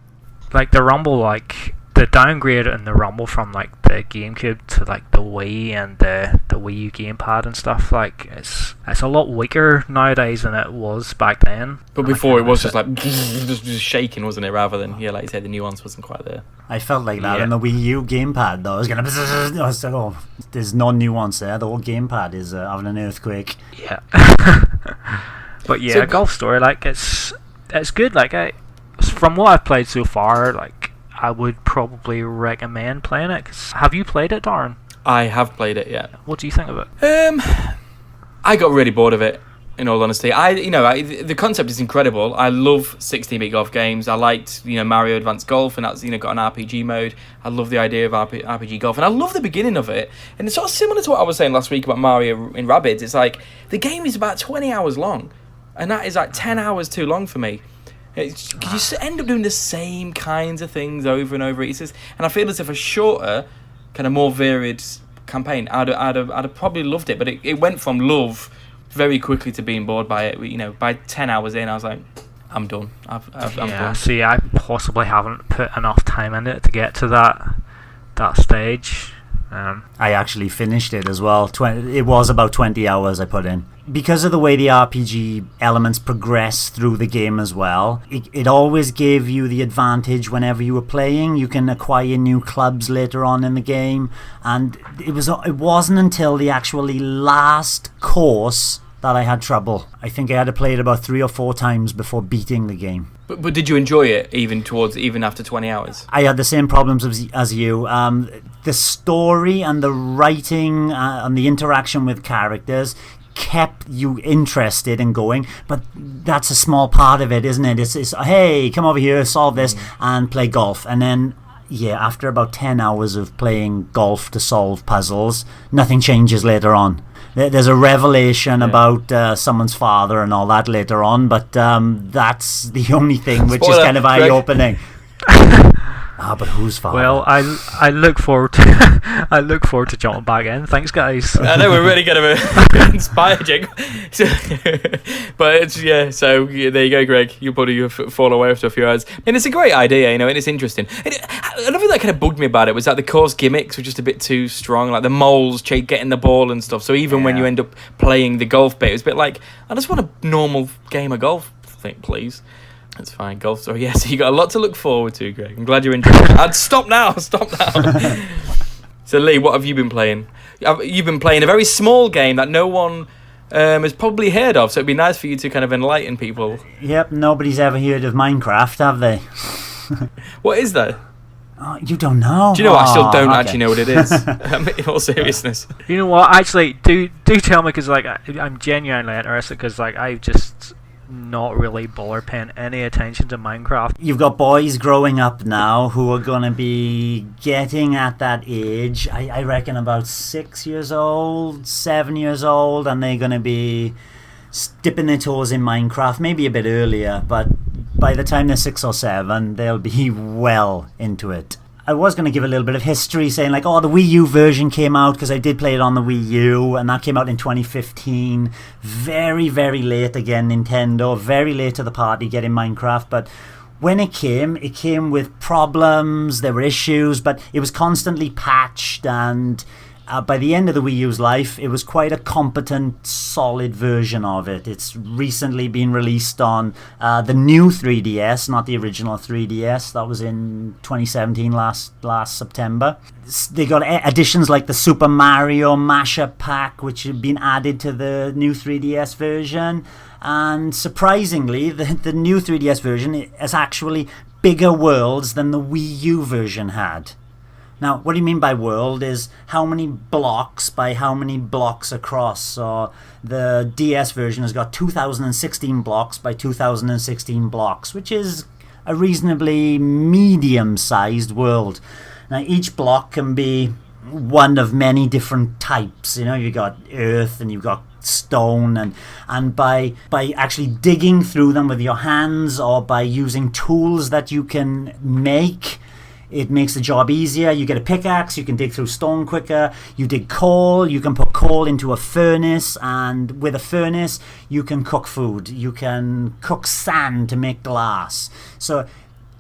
Like the rumble, like the downgrade in the rumble from like the GameCube to like the Wii and the Wii U gamepad and stuff, like it's a lot weaker nowadays than it was back then. But before it was just like just shaking, wasn't it? Rather than, yeah, like you said, the nuance wasn't quite there. I felt like that in the Wii U gamepad though. I was gonna there's no nuance there. The whole gamepad is having an earthquake. Yeah. But yeah, so, Golf Story, like it's good. Like from what I've played so far, like I would probably recommend playing it. Have you played it, Darren? I have played it, yeah. What do you think of it? I got really bored of it, in all honesty. The concept is incredible. I love 16-bit golf games. I liked, Mario Advanced Golf, and that's, got an RPG mode. I love the idea of RPG golf, and I love the beginning of it. And it's sort of similar to what I was saying last week about Mario in Rabbids. It's like, the game is about 20 hours long, and that is like 10 hours too long for me. You end up doing the same kinds of things over and over. And I feel as if a shorter, kind of more varied campaign, I'd have probably loved it. But it went from love very quickly to being bored by it. By 10 hours in, I was like, I'm done. I'm done. See, I possibly haven't put enough time in it to get to that stage. I actually finished it as well. It was about 20 hours I put in. Because of the way the RPG elements progress through the game as well, it always gave you the advantage whenever you were playing. You can acquire new clubs later on in the game, and it wasn't until the actually last course that I had trouble. I think I had to play it about 3 or 4 times before beating the game. But did you enjoy it even after 20 hours? I had the same problems as you. The story and the writing and the interaction with characters kept you interested in going, but that's a small part of it, isn't it? It's hey, come over here, solve this, and play golf. And then, after about 10 hours of playing golf to solve puzzles, nothing changes later on. There's a revelation about someone's father and all that later on, but that's the only thing which is kind of eye-opening. But whose father? Well, I look forward to jumping back in. Thanks, guys. I know we're really going to inspire Jake. But so there you go, Greg. You'll probably fall away after a few hours. And it's a great idea, and it's interesting. Another thing that kind of bugged me about it was that the course gimmicks were just a bit too strong, like the moles getting the ball and stuff. So even when you end up playing the golf bit, it was a bit like, I just want a normal game of golf, please. That's fine. Golf Story. Yeah, so you got a lot to look forward to, Greg. I'm glad you're enjoying it. Stop now. So, Lee, what have you been playing? You've been playing a very small game that no one has probably heard of, so it'd be nice for you to kind of enlighten people. Yep, nobody's ever heard of Minecraft, have they? What is that? You don't know? Do you know what? I still don't actually know what it is. In all seriousness. You know what? Actually, do tell me, because like I'm genuinely interested, because like I've just not really bothered paying any attention to Minecraft. You've got boys growing up now who are going to be getting at that age, I reckon about 6 years old, 7 years old, and they're going to be dipping their toes in Minecraft, maybe a bit earlier, but by the time they're 6 or 7, they'll be well into it. I was going to give a little bit of history, saying like, oh, the Wii U version came out, because I did play it on the Wii U, and that came out in 2015. Very, very late again, Nintendo. Very late to the party getting Minecraft. But when it came with problems, there were issues, but it was constantly patched, and by the end of the Wii U's life, it was quite a competent, solid version of it. It's recently been released on the new 3DS, not the original 3DS. That was in 2017, last September. They got additions like the Super Mario Mashup Pack, which had been added to the new 3DS version. And surprisingly, the new 3DS version has actually bigger worlds than the Wii U version had. Now, what do you mean by world is how many blocks by how many blocks across. So the DS version has got 2016 blocks by 2016 blocks, which is a reasonably medium-sized world. Now, each block can be one of many different types. You know, you've got earth and you've got stone, and by actually digging through them with your hands or by using tools that you can make, it makes the job easier. You get a pickaxe, you can dig through stone quicker. You dig coal, you can put coal into a furnace, and with a furnace you can cook food. You can cook sand to make glass. So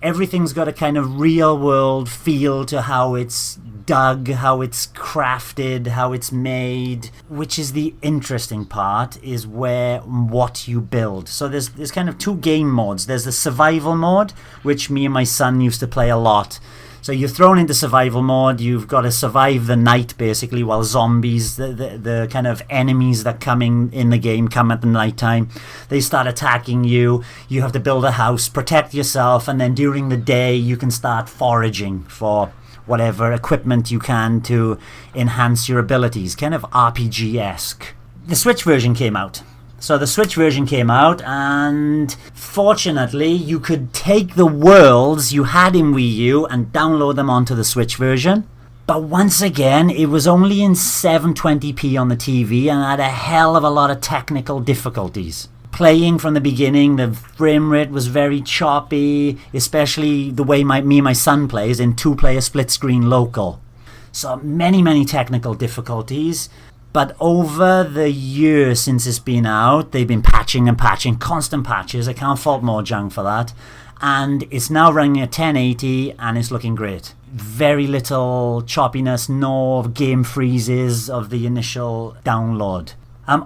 everything's got a kind of real world feel to how it's dug, how it's crafted, how it's made, which is the interesting part, is what you build. So there's kind of 2 game modes. There's the survival mode, which me and my son used to play a lot. So you're thrown into survival mode. You've got to survive the night, basically, while zombies, the kind of enemies that come in the game, come at the night time. They start attacking you. You have to build a house, protect yourself, and then during the day you can start foraging for whatever equipment you can to enhance your abilities. Kind of RPG-esque. The Switch version came out. So the Switch version came out, and fortunately you could take the worlds you had in Wii U and download them onto the Switch version. But once again, it was only in 720p on the TV and had a hell of a lot of technical difficulties. Playing from the beginning, the frame rate was very choppy, especially the way me and my son plays in 2-player split screen local. So many technical difficulties. But over the year since it's been out, they've been patching, constant patches. I can't fault Mojang for that. And it's now running at 1080 and it's looking great. Very little choppiness, no game freezes of the initial download.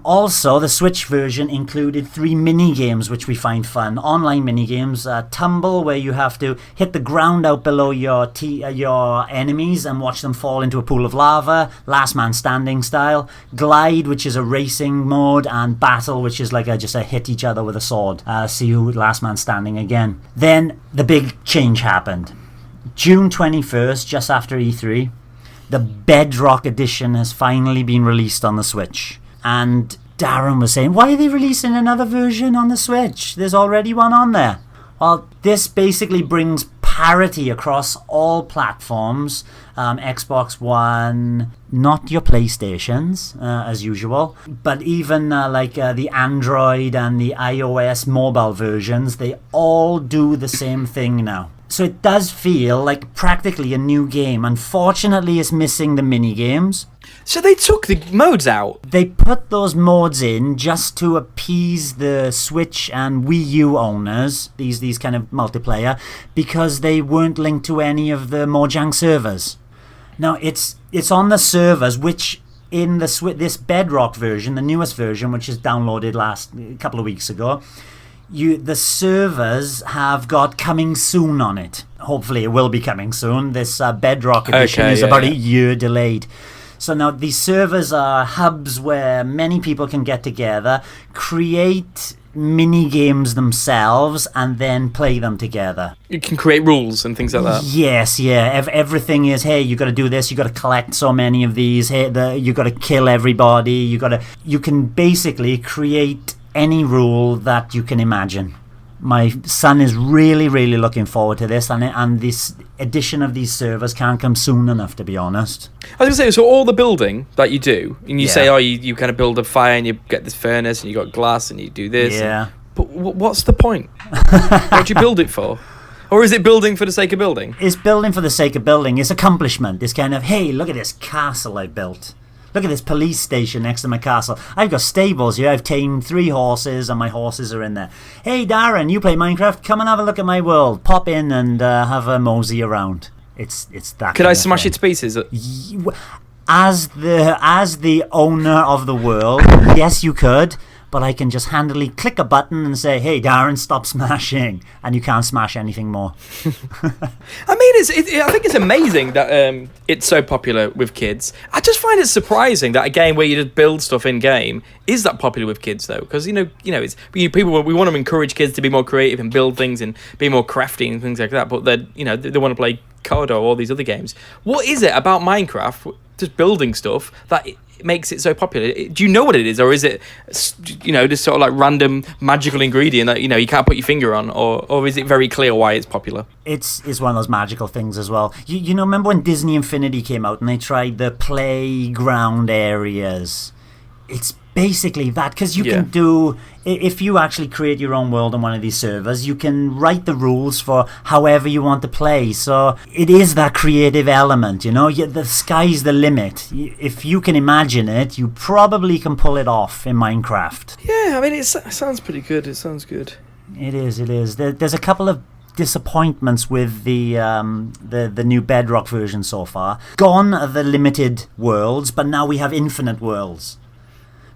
Also, the Switch version included 3 mini-games which we find fun. Online mini-games. Tumble, where you have to hit the ground out below your enemies and watch them fall into a pool of lava. Last Man Standing style. Glide, which is a racing mode. And Battle, which is like just a hit each other with a sword. See who Last Man Standing again. Then the big change happened. June 21st, just after E3, the Bedrock Edition has finally been released on the Switch. And Darren was saying, why are they releasing another version on the Switch? There's already one on there. Well, this basically brings parity across all platforms. Xbox One, not your PlayStations, as usual, but even the Android and the iOS mobile versions, they all do the same thing now. So it does feel like practically a new game. Unfortunately, it's missing the mini-games. So they took the modes out? They put those modes in just to appease the Switch and Wii U owners, these kind of multiplayer, because they weren't linked to any of the Mojang servers. Now, it's on the servers, which in this Bedrock version, the newest version, which is downloaded a couple of weeks ago, the servers have got coming soon on it. Hopefully it will be coming soon. This Bedrock edition is about a year delayed. So now these servers are hubs where many people can get together, create mini games themselves, and then play them together. You can create rules and things like that. Yes, yeah. Everything is, hey, you got to do this. You got to collect so many of these. Hey, you got to kill everybody. You can basically create any rule that you can imagine. My son is really, really looking forward to this, and this edition of these servers can't come soon enough, to be honest. I was going to say, so all the building that you do, and you say, you kind of build a fire and you get this furnace and you got glass and you do this. Yeah. But what's the point? What do you build it for? Or is it building for the sake of building? It's building for the sake of building. It's accomplishment. It's kind of, hey, look at this castle I built. Look at this police station next to my castle. I've got stables here. I've tamed 3 horses and my horses are in there. Hey, Darren, you play Minecraft? Come and have a look at my world. Pop in and have a mosey around. It's that. Could I smash it to pieces? As the owner of the world, yes, you could. But I can just handily click a button and say, hey, Darren, stop smashing. And you can't smash anything more. I mean, I think it's amazing that it's so popular with kids. I just find it surprising that a game where you just build stuff in-game is that popular with kids, though. Because, it's people, we want to encourage kids to be more creative and build things and be more crafty and things like that. But they want to play COD or all these other games. What is it about Minecraft, just building stuff, that makes it so popular? Do you know what it is, or is it just sort of like random magical ingredient that you can't put your finger on, or is it very clear why it's popular? It's one of those magical things as well. Remember when Disney Infinity came out and they tried the playground areas? It's basically that, because you can do, if you actually create your own world on one of these servers, you can write the rules for however you want to play. So it is that creative element, the sky's the limit. If you can imagine it, you probably can pull it off in Minecraft. Yeah, I mean, it sounds pretty good. It sounds good. It is. There's a couple of disappointments with the new Bedrock version so far. Gone are the limited worlds, but now we have infinite worlds.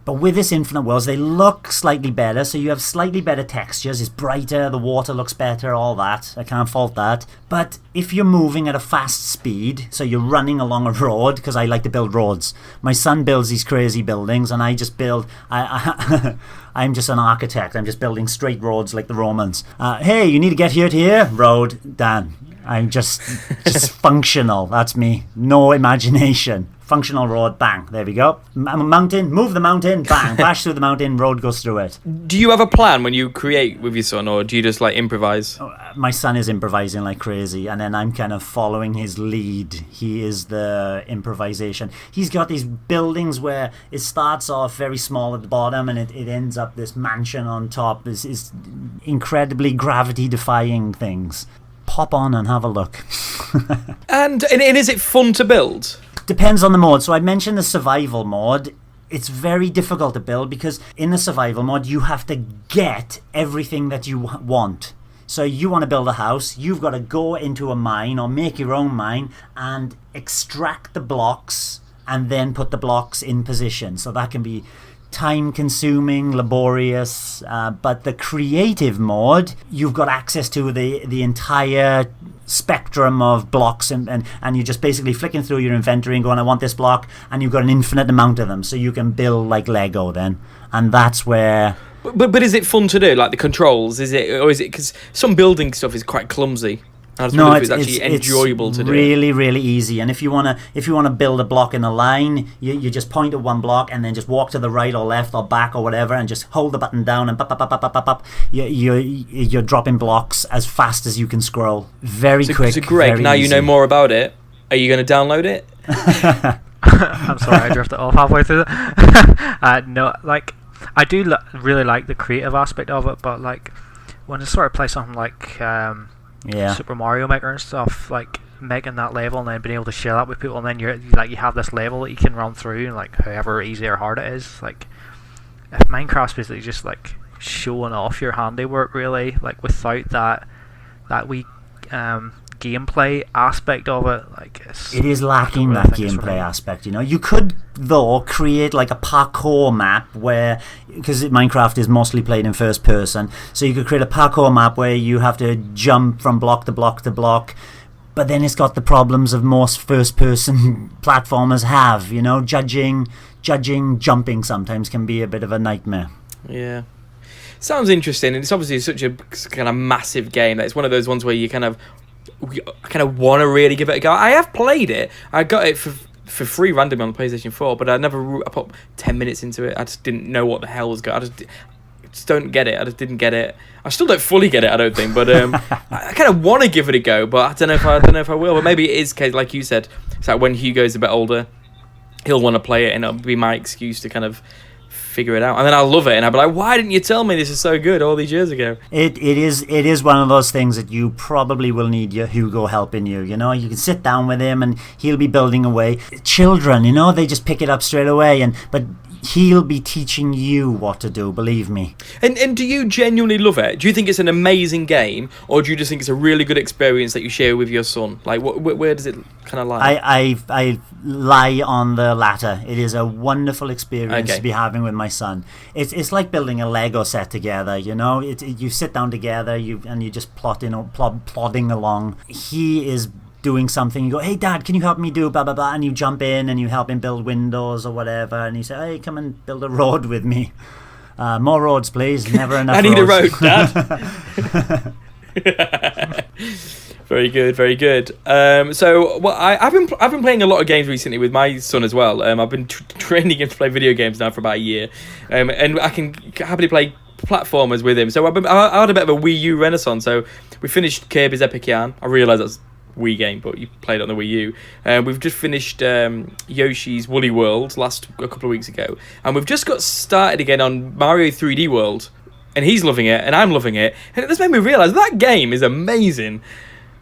But with this infinite worlds, they look slightly better, so you have slightly better textures. It's brighter, the water looks better, all that. I can't fault that. But if you're moving at a fast speed, so you're running along a road, because I like to build roads. My son builds these crazy buildings, and I just build... I'm just an architect. I'm just building straight roads like the Romans. Hey, you need to get here to here? Road, done. I'm just functional. That's me. No imagination. Functional road, bang, there we go. Mountain, move the mountain, bang, bash through the mountain, road goes through it. Do you have a plan when you create with your son, or do you just improvise? My son is improvising like crazy, and then I'm kind of following his lead. He is the improvisation. He's got these buildings where it starts off very small at the bottom and it ends up this mansion on top. This is incredibly gravity-defying things. Pop on and have a look. and is it fun to build? Depends on the mode. So I mentioned the survival mode. It's very difficult to build because in the survival mode you have to get everything that you want. So you want to build a house, you've got to go into a mine or make your own mine and extract the blocks and then put the blocks in position. So that can be time-consuming, laborious, but the creative mode, you've got access to the entire spectrum of blocks, and you're just basically flicking through your inventory and going, I want this block, and you've got an infinite amount of them, so you can build like Lego then, and that's where... But is it fun to do, like the controls? Is it because some building stuff is quite clumsy? No, it's actually enjoyable to do. Really, really easy. And if you wanna build a block in a line, you just point at one block and then just walk to the right or left or back or whatever, and just hold the button down and you're dropping blocks as fast as you can scroll. Very quick. So Greg, now you know more about it. Are you going to download it? I'm sorry, I drifted off halfway through that. No, I do really like the creative aspect of it, but when I sort of play something like Super Mario Maker and stuff, making that level and then being able to share that with people, and then you have this level that you can run through, and however easy or hard it is. If Minecraft's basically just showing off your handiwork, really, without that wee gameplay aspect of it, it is lacking that gameplay aspect. You could though create a parkour map where, because Minecraft is mostly played in first person, so you could create a parkour map where you have to jump from block to block to block, but then it's got the problems of most first person platformers have. Judging jumping sometimes can be a bit of a nightmare. Yeah. Sounds interesting, and it's obviously such a kind of massive game that it's one of those ones where you kind of want to really give it a go. I have played it. I got it for free randomly on the PlayStation 4, but I put 10 minutes into it. I just didn't know what the hell was going on. I just don't get it. I just didn't get it. I still don't fully get it, I don't think, but I kind of want to give it a go, but I don't know if I will. But maybe it is case, like you said, it's when Hugo's a bit older, he'll want to play it, and it'll be my excuse to kind of figure it out, and then I'll love it, and I'll be like, why didn't you tell me this is so good all these years ago? It is one of those things that you probably will need your Hugo helping you. You know, you can sit down with him and he'll be building away. Children, you know, they just pick it up straight away, but he'll be teaching you what to do, believe me. And do you genuinely love it? Do you think it's an amazing game, or do you just think it's a really good experience that you share with your son? Like, where does it kind of lie? I lie on the latter. It is a wonderful experience to be having with my son. It's like building a Lego set together, you know. You sit down together, you just plodding along. He is doing something, you go, hey Dad, can you help me do blah blah blah, and you jump in and you help him build windows or whatever, and he say, hey, come and build a road with me. More roads please, never enough. I need roads. a road, Dad. Very good, very good. So I've been playing a lot of games recently with my son as well. I've been training him to play video games now for about a year, and I can happily play platformers with him. So I had a bit of a Wii U renaissance. So we finished Kirby's Epic Yarn. I realise that's Wii game, but you played it on the Wii U. We've just finished Yoshi's Woolly World a couple of weeks ago, and we've just got started again on Mario 3D World, and he's loving it, and I'm loving it, and it just made me realise that game is amazing.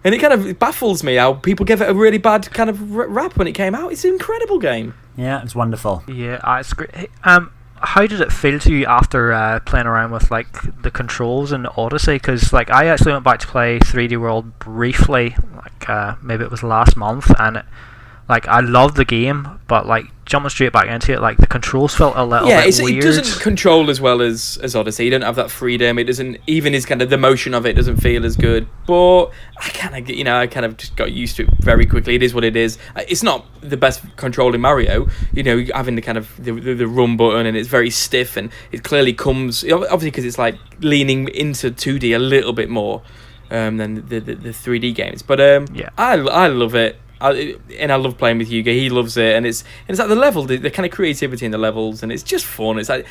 And it kind of baffles me how people give it a really bad kind of rap when it came out. It's an incredible game. Yeah, it's wonderful. Yeah, it's great. Hey, how did it feel to you after playing around with like the controls in Odyssey? Because like I actually went back to play 3D World briefly, like maybe it was last month, and like I loved the game, but like jumping straight back into it, like the controls felt a little bit weird. It doesn't control as well as Odyssey. You don't have that freedom. It doesn't, even his kind of the motion of it doesn't feel as good. But I kind of just got used to it very quickly. It is what it is. It's not the best control in Mario. You know, having the kind of the run button, and it's very stiff, and it clearly comes obviously because it's like leaning into 2D a little bit more than the 3D games. But I love it. And I love playing with Hugo. He loves it, and it's like the level, the kind of creativity in the levels, and it's just fun. It's like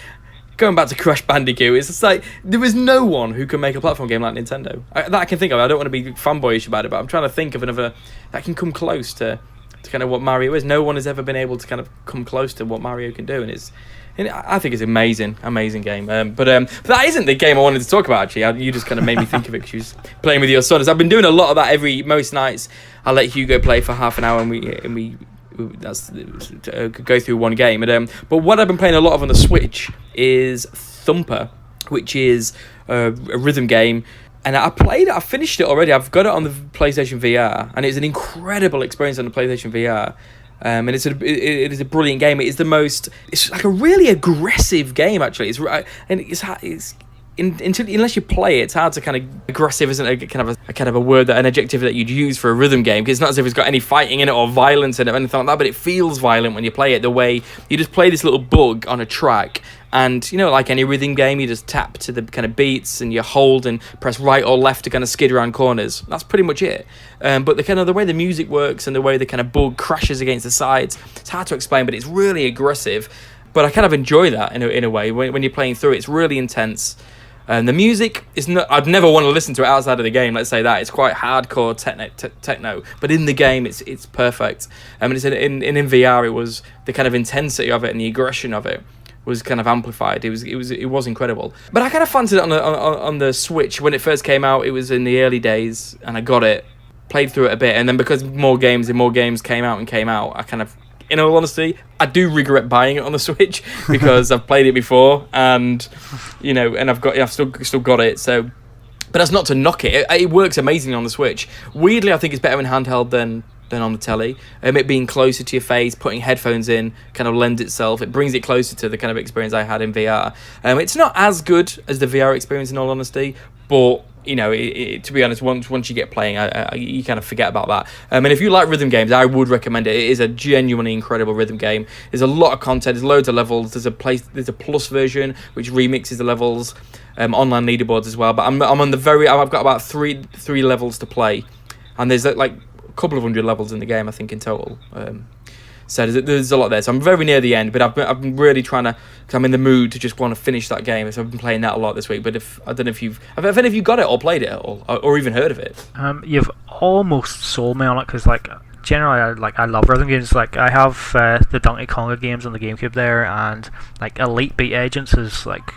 going back to Crash Bandicoot. It's just like there is no one who can make a platform game like Nintendo that I can think of. I don't want to be fanboyish about it, but I'm trying to think of another that can come close to kind of what Mario is. No one has ever been able to kind of come close to what Mario can do, and I think it's an amazing game. But that isn't the game I wanted to talk about, actually. You just kind of made me think of it because you was playing with your son. I've been doing a lot of that most nights. I let Hugo play for half an hour, and we go through one game. But what I've been playing a lot of on the Switch is Thumper, which is a rhythm game. And I played it. I finished it already. I've got it on the PlayStation VR, and it's an incredible experience on the PlayStation VR. And it is a brilliant game. It's like a really aggressive game, actually. Unless you play it, it's hard to kind of aggressive isn't a kind of a word an adjective that you'd use for a rhythm game, because it's not as if it's got any fighting in it or violence in it or anything like that, but it feels violent when you play it. The way you just play this little bug on a track, and you know, like any rhythm game, you just tap to the kind of beats and you hold and press right or left to kind of skid around corners. That's pretty much it. But the way the music works and the way the kind of bug crashes against the sides, it's hard to explain, but it's really aggressive. But I kind of enjoy that in a way when you're playing through it. It's really intense. And the music is not. I'd never want to listen to it outside of the game. Let's say that it's quite hardcore techno, but in the game it's perfect. And it's in VR, it was the kind of intensity of it and the aggression of it was kind of amplified. It was incredible. But I kind of fancied it on the Switch when it first came out. It was in the early days, and I got it, played through it a bit, and then because more games came out, I kind of. In all honesty, I do regret buying it on the Switch because I've played it before, and you know, and I've still got it. So, but that's not to knock it. It works amazingly on the Switch. Weirdly, I think it's better in handheld than on the telly. It being closer to your face, putting headphones in, kind of lends itself. It brings it closer to the kind of experience I had in VR. It's not as good as the VR experience, in all honesty, but you know, to be honest, once you get playing, you kind of forget about that. And if you like rhythm games, I would recommend it. It is a genuinely incredible rhythm game. There's a lot of content. There's loads of levels. There's a plus version which remixes the levels, online leaderboards as well. But I've got about three levels to play, and there's like a couple of hundred levels in the game, I think, in total. So there's a lot there. So I'm very near the end, but I've been really trying to. Cause I'm in the mood to just want to finish that game. So I've been playing that a lot this week. But I don't know have any of you got it or played it at all, or even heard of it? You've almost sold me on it, because like generally I love rhythm games. Like I have the Donkey Konga games on the GameCube there, and like Elite Beat Agents is like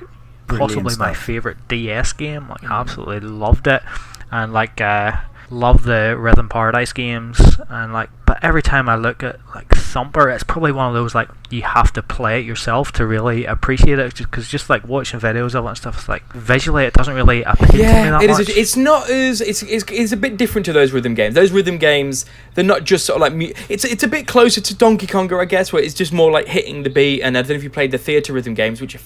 possibly my favorite DS game. Like absolutely loved it, and like love the Rhythm Paradise games, and like but every time I look at like Thumper, it's probably one of those like you have to play it yourself to really appreciate it, because just like watching videos of it and stuff, it's like visually it doesn't really appeal to me that much. It's not as it's a bit different to those rhythm games. Those rhythm games, they're not just sort of like it's a bit closer to Donkey Konga, I guess, where it's just more like hitting the beat. And I don't know if you played the theatre rhythm games, which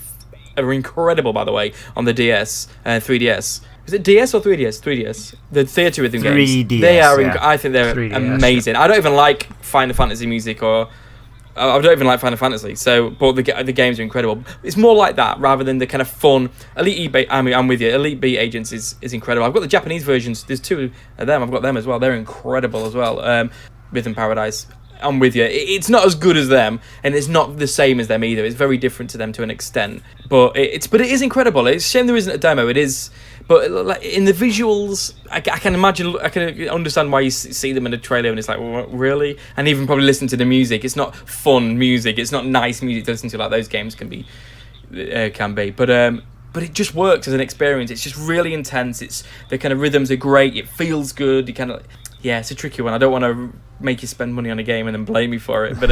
are incredible, by the way, on the DS and 3DS. Is it DS or 3DS? 3DS. The theatre rhythm games. 3DS, they are. yeah. I think they're 3DS, amazing. I don't even like Final Fantasy music, or I don't even like Final Fantasy. So, but the games are incredible. It's more like that rather than the kind of fun Elite Beat. I mean, I'm with you. Elite Beat Agents is incredible. I've got the Japanese versions. There's 2 of them. I've got them as well. They're incredible as well. Rhythm Paradise. I'm with you. It's not as good as them, and it's not the same as them either. It's very different to them to an extent, but it is incredible. It's a shame there isn't a demo. It is, but like in the visuals, I can imagine. I can understand why you see them in a trailer, and it's like, well, really? And even probably listen to the music. It's not fun music. It's not nice music to listen to like those games can be. But it just works as an experience. It's just really intense. It's the kind of rhythms are great. It feels good. You kind of. Yeah, it's a tricky one. I don't want to make you spend money on a game and then blame me for it, but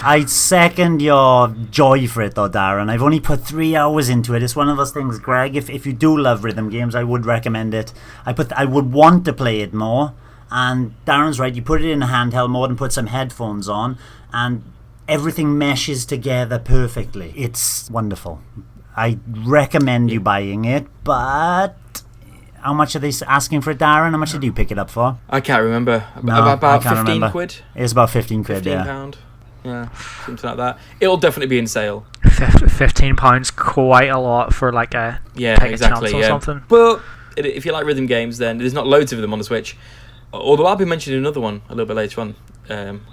I second your joy for it though, Darren. I've only put 3 hours into it. It's one of those things, Greg, if you do love rhythm games, I would recommend it. I would want to play it more, and Darren's right, you put it in a handheld mode and put some headphones on, and everything meshes together perfectly. It's wonderful. I recommend you buying it, but how much are they asking for it, Darren? How much did you pick it up for? I can't remember. No, about I can't 15 remember. quid? It's about 15 quid, yeah. £15. Yeah, something like that. It'll definitely be in sale. £15, quite a lot for like a exactly, or something. But if you like rhythm games, then there's not loads of them on the Switch. Although I'll be mentioning another one a little bit later on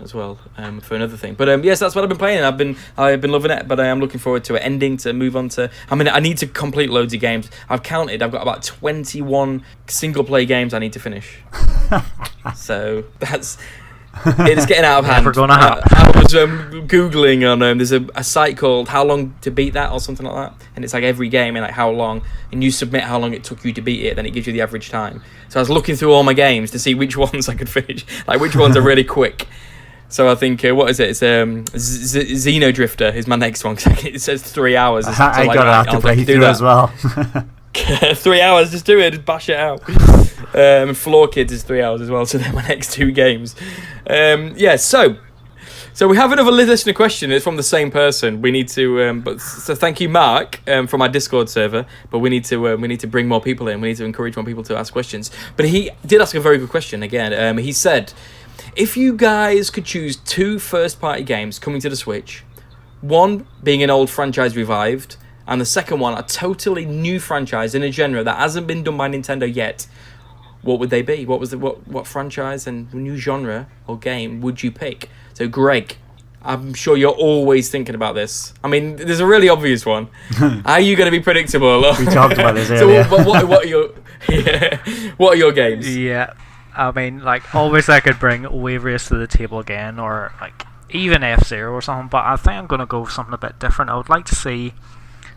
as well for another thing. But yes, that's what I've been playing. I've been loving it, but I am looking forward to it ending to move on to. I mean, I need to complete loads of games. I've counted. I've got about 21 single play games I need to finish. So that's. It's getting out of hand. Never gonna happen. I was googling on there's a site called How Long to Beat That or something like that, and it's like every game and like how long, and you submit how long it took you to beat it, then it gives you the average time. So I was looking through all my games to see which ones I could finish, like which ones are really quick. So I think what is it? It's Xeno Drifter is my next one. It says 3 hours. I gotta have to play through as well. 3 hours, just do it, just bash it out. Floor Kids is 3 hours as well, so they're my next 2 games. So we have another listener question. It's from the same person. We need to, so thank you, Mark, from our Discord server. But we need to bring more people in. We need to encourage more people to ask questions. But he did ask a very good question again. He said, if you guys could choose 2 first-party games coming to the Switch, one being an old franchise revived, and the second one a totally new franchise in a genre that hasn't been done by Nintendo yet, what would they be? What franchise and new genre or game would you pick? So Greg, I'm sure you're always thinking about this. I mean, there's a really obvious one. Are you going to be predictable? We talked about this earlier. So what are your what are your games? Yeah, I mean, like always I could bring Wave Race to the table again, or like even F-Zero or something, but I think I'm going to go with something a bit different. I would like to see,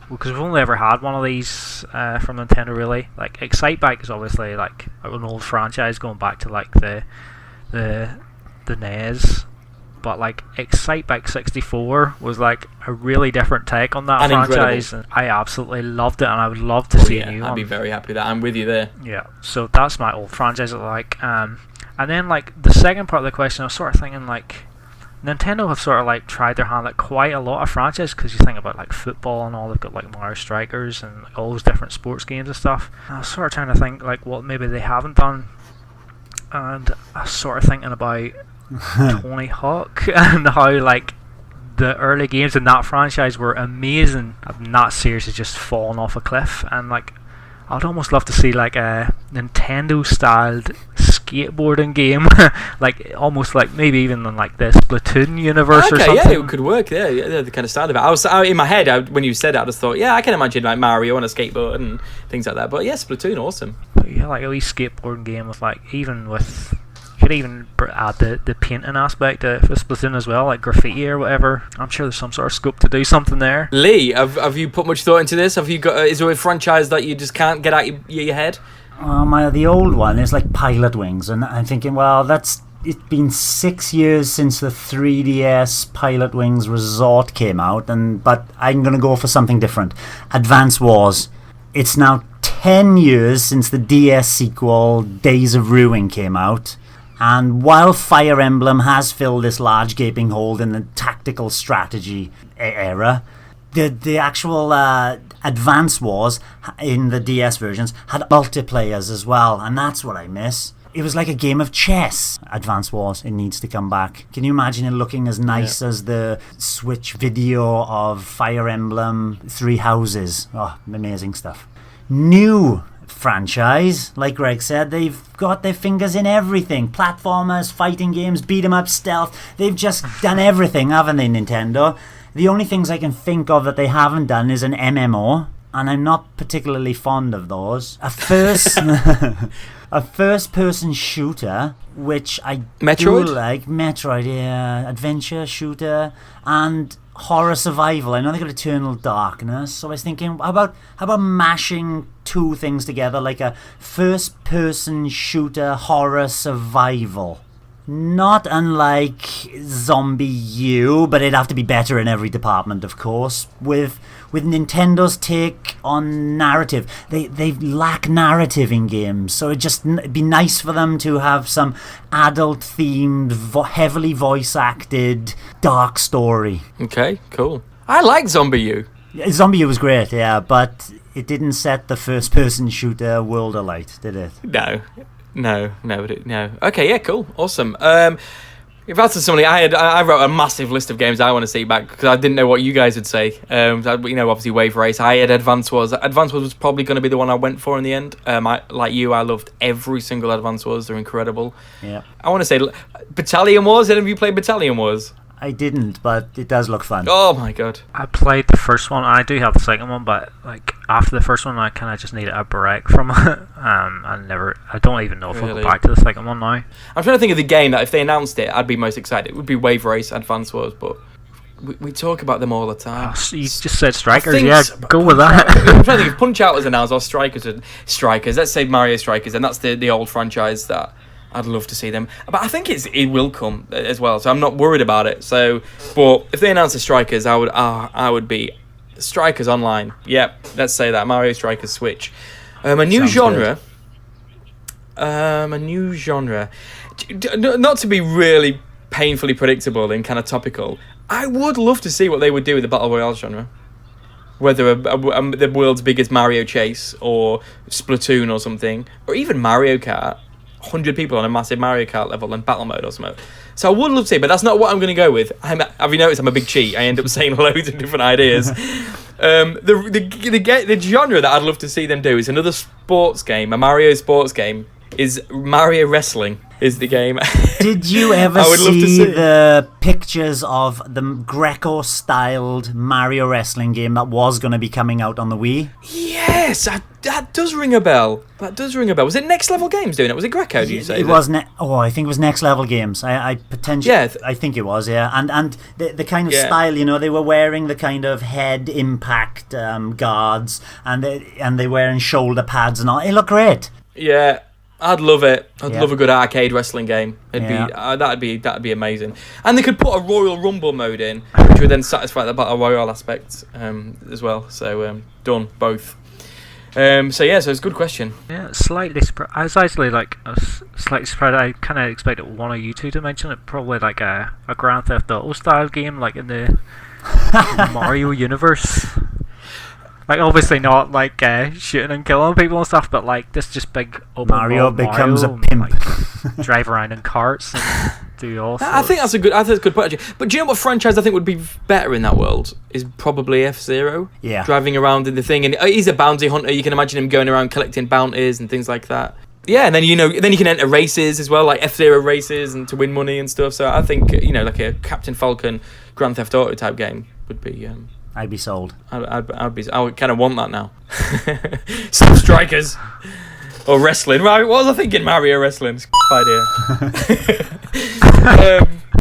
because we've only ever had one of these from Nintendo, really. Like Excite Bike is obviously like an old franchise going back to like the NES, but like Excite Bike 64 was like a really different take on that franchise, and I absolutely loved it, and I would love to see a new one. I'd be very happy with that. I'm with you there. Yeah, so that's my old franchise I like. And then like the second part of the question, I was sort of thinking like, Nintendo have sort of like tried their hand at quite a lot of franchises, because you think about like football and all, they've got like Mario Strikers and like, all those different sports games and stuff. And I was sort of trying to think like what maybe they haven't done, and I was sort of thinking about Tony Hawk and how like the early games in that franchise were amazing, and that series has just fallen off a cliff. And like I'd almost love to see like a Nintendo-styled skateboarding game, like almost like maybe even in like the Splatoon universe or something. Yeah, it could work. Yeah, the kind of style of it. I was in my head when you said it, I just thought, yeah, I can imagine like Mario on a skateboard and things like that. But yeah, Splatoon, awesome. But yeah, like a wee skateboarding game with like even with Could even add the painting aspect for Splatoon as well, like graffiti or whatever. I'm sure there's some sort of scope to do something there. Lee, have you put much thought into this? Have you got? Is there a franchise that you just can't get out your head? The old one is like Pilot Wings, and I'm thinking, well, it's been 6 years since the 3DS Pilot Wings Resort came out, but I'm going to go for something different. Advance Wars. It's now 10 years since the DS sequel Days of Ruin came out, and while Fire Emblem has filled this large gaping hole in the tactical strategy era, the actual Advance Wars in the DS versions had multiplayers as well, and that's what I miss. It was like a game of chess. Advance Wars, it needs to come back. Can you imagine it looking as nice as the Switch video of Fire Emblem Three Houses? Oh, amazing stuff. New franchise, like Greg said, they've got their fingers in everything. Platformers, fighting games, beat 'em up, stealth. They've just done everything, haven't they, Nintendo? The only things I can think of that they haven't done is an MMO, and I'm not particularly fond of those. A first-person shooter, which I Metroid? do like. Metroid, yeah. Adventure shooter and horror survival. I know they got Eternal Darkness, so I was thinking, how about mashing two things together, like a first-person shooter horror survival? Not unlike Zombie U, but it'd have to be better in every department, of course. With Nintendo's take on narrative, they lack narrative in games, so it'd be nice for them to have some adult-themed, heavily voice-acted, dark story. Okay, cool. I like Zombie U. Zombie U was great, yeah, but it didn't set the first-person shooter world alight, did it? No. Okay, yeah, cool, awesome. If that's something, I wrote a massive list of games I want to see back because I didn't know what you guys would say. Obviously Wave Race. I had Advance Wars. Advance Wars was probably going to be the one I went for in the end. I loved every single Advance Wars. They're incredible. Yeah. I want to say Battalion Wars. Have you played Battalion Wars? I didn't, but it does look fun. Oh my god! I played the first one. I do have the second one, but like after the first one, I kind of just needed a break from it. I don't even know if I'll go back to the second one now. I'm trying to think of the game that if they announced it, I'd be most excited. It would be Wave Race, Advance Wars, but we talk about them all the time. Oh, you just said Strikers, yeah, go with that. I'm trying to think if Punch Out was announced or Strikers. Let's say Mario Strikers, and that's the old franchise that I'd love to see them, but I think it will come as well, so I'm not worried about it. So, but if they announce the Strikers, I would be Strikers Online. Yep, let's say that Mario Strikers Switch. A new genre. Not to be really painfully predictable and kind of topical. I would love to see what they would do with the Battle Royale genre. Whether the world's biggest Mario chase or Splatoon or something, or even Mario Kart. 100 people on a massive Mario Kart level and battle mode or something. So I would love to see, but that's not what I'm going to go with. Have you noticed I'm a big cheat? I end up saying loads of different ideas. The genre that I'd love to see them do is another sports game, a Mario sports game, is Mario Wrestling is the game. Did you ever see the pictures of the Greco-styled Mario Wrestling game that was going to be coming out on the Wii? Yes, that does ring a bell. Was it Next Level Games doing it? Was it Greco, did you say? It was. I think it was Next Level Games. I potentially. Yeah, I think it was. Yeah, and the kind of style, they were wearing the kind of head impact guards, and they wearing shoulder pads and all. It looked great. Yeah. I'd love it. I'd love a good arcade wrestling game. That'd be amazing. And they could put a Royal Rumble mode in, which would then satisfy the Battle Royale aspect as well. So done both. So it's a good question. Yeah, slightly surprised. I was actually slightly surprised. I kind of expected one of you two to mention it. Probably like a Grand Theft Auto style game, like in the Mario universe. Like, obviously not, like, shooting and killing people and stuff, but, like, this just big open Mario becomes a pimp. Like, drive around in carts and do all sorts. I think that's a good point, actually. But do you know what franchise I think would be better in that world? Is probably F-Zero. Yeah. Driving around in the thing. And he's a bounty hunter. You can imagine him going around collecting bounties and things like that. Yeah, and then, then you can enter races as well, like F-Zero races and to win money and stuff. So I think, like a Captain Falcon Grand Theft Auto type game would be... I'd be sold. I kind of want that now. Some Strikers. Or wrestling. Right, what was I thinking? Mario wrestling. It's idea.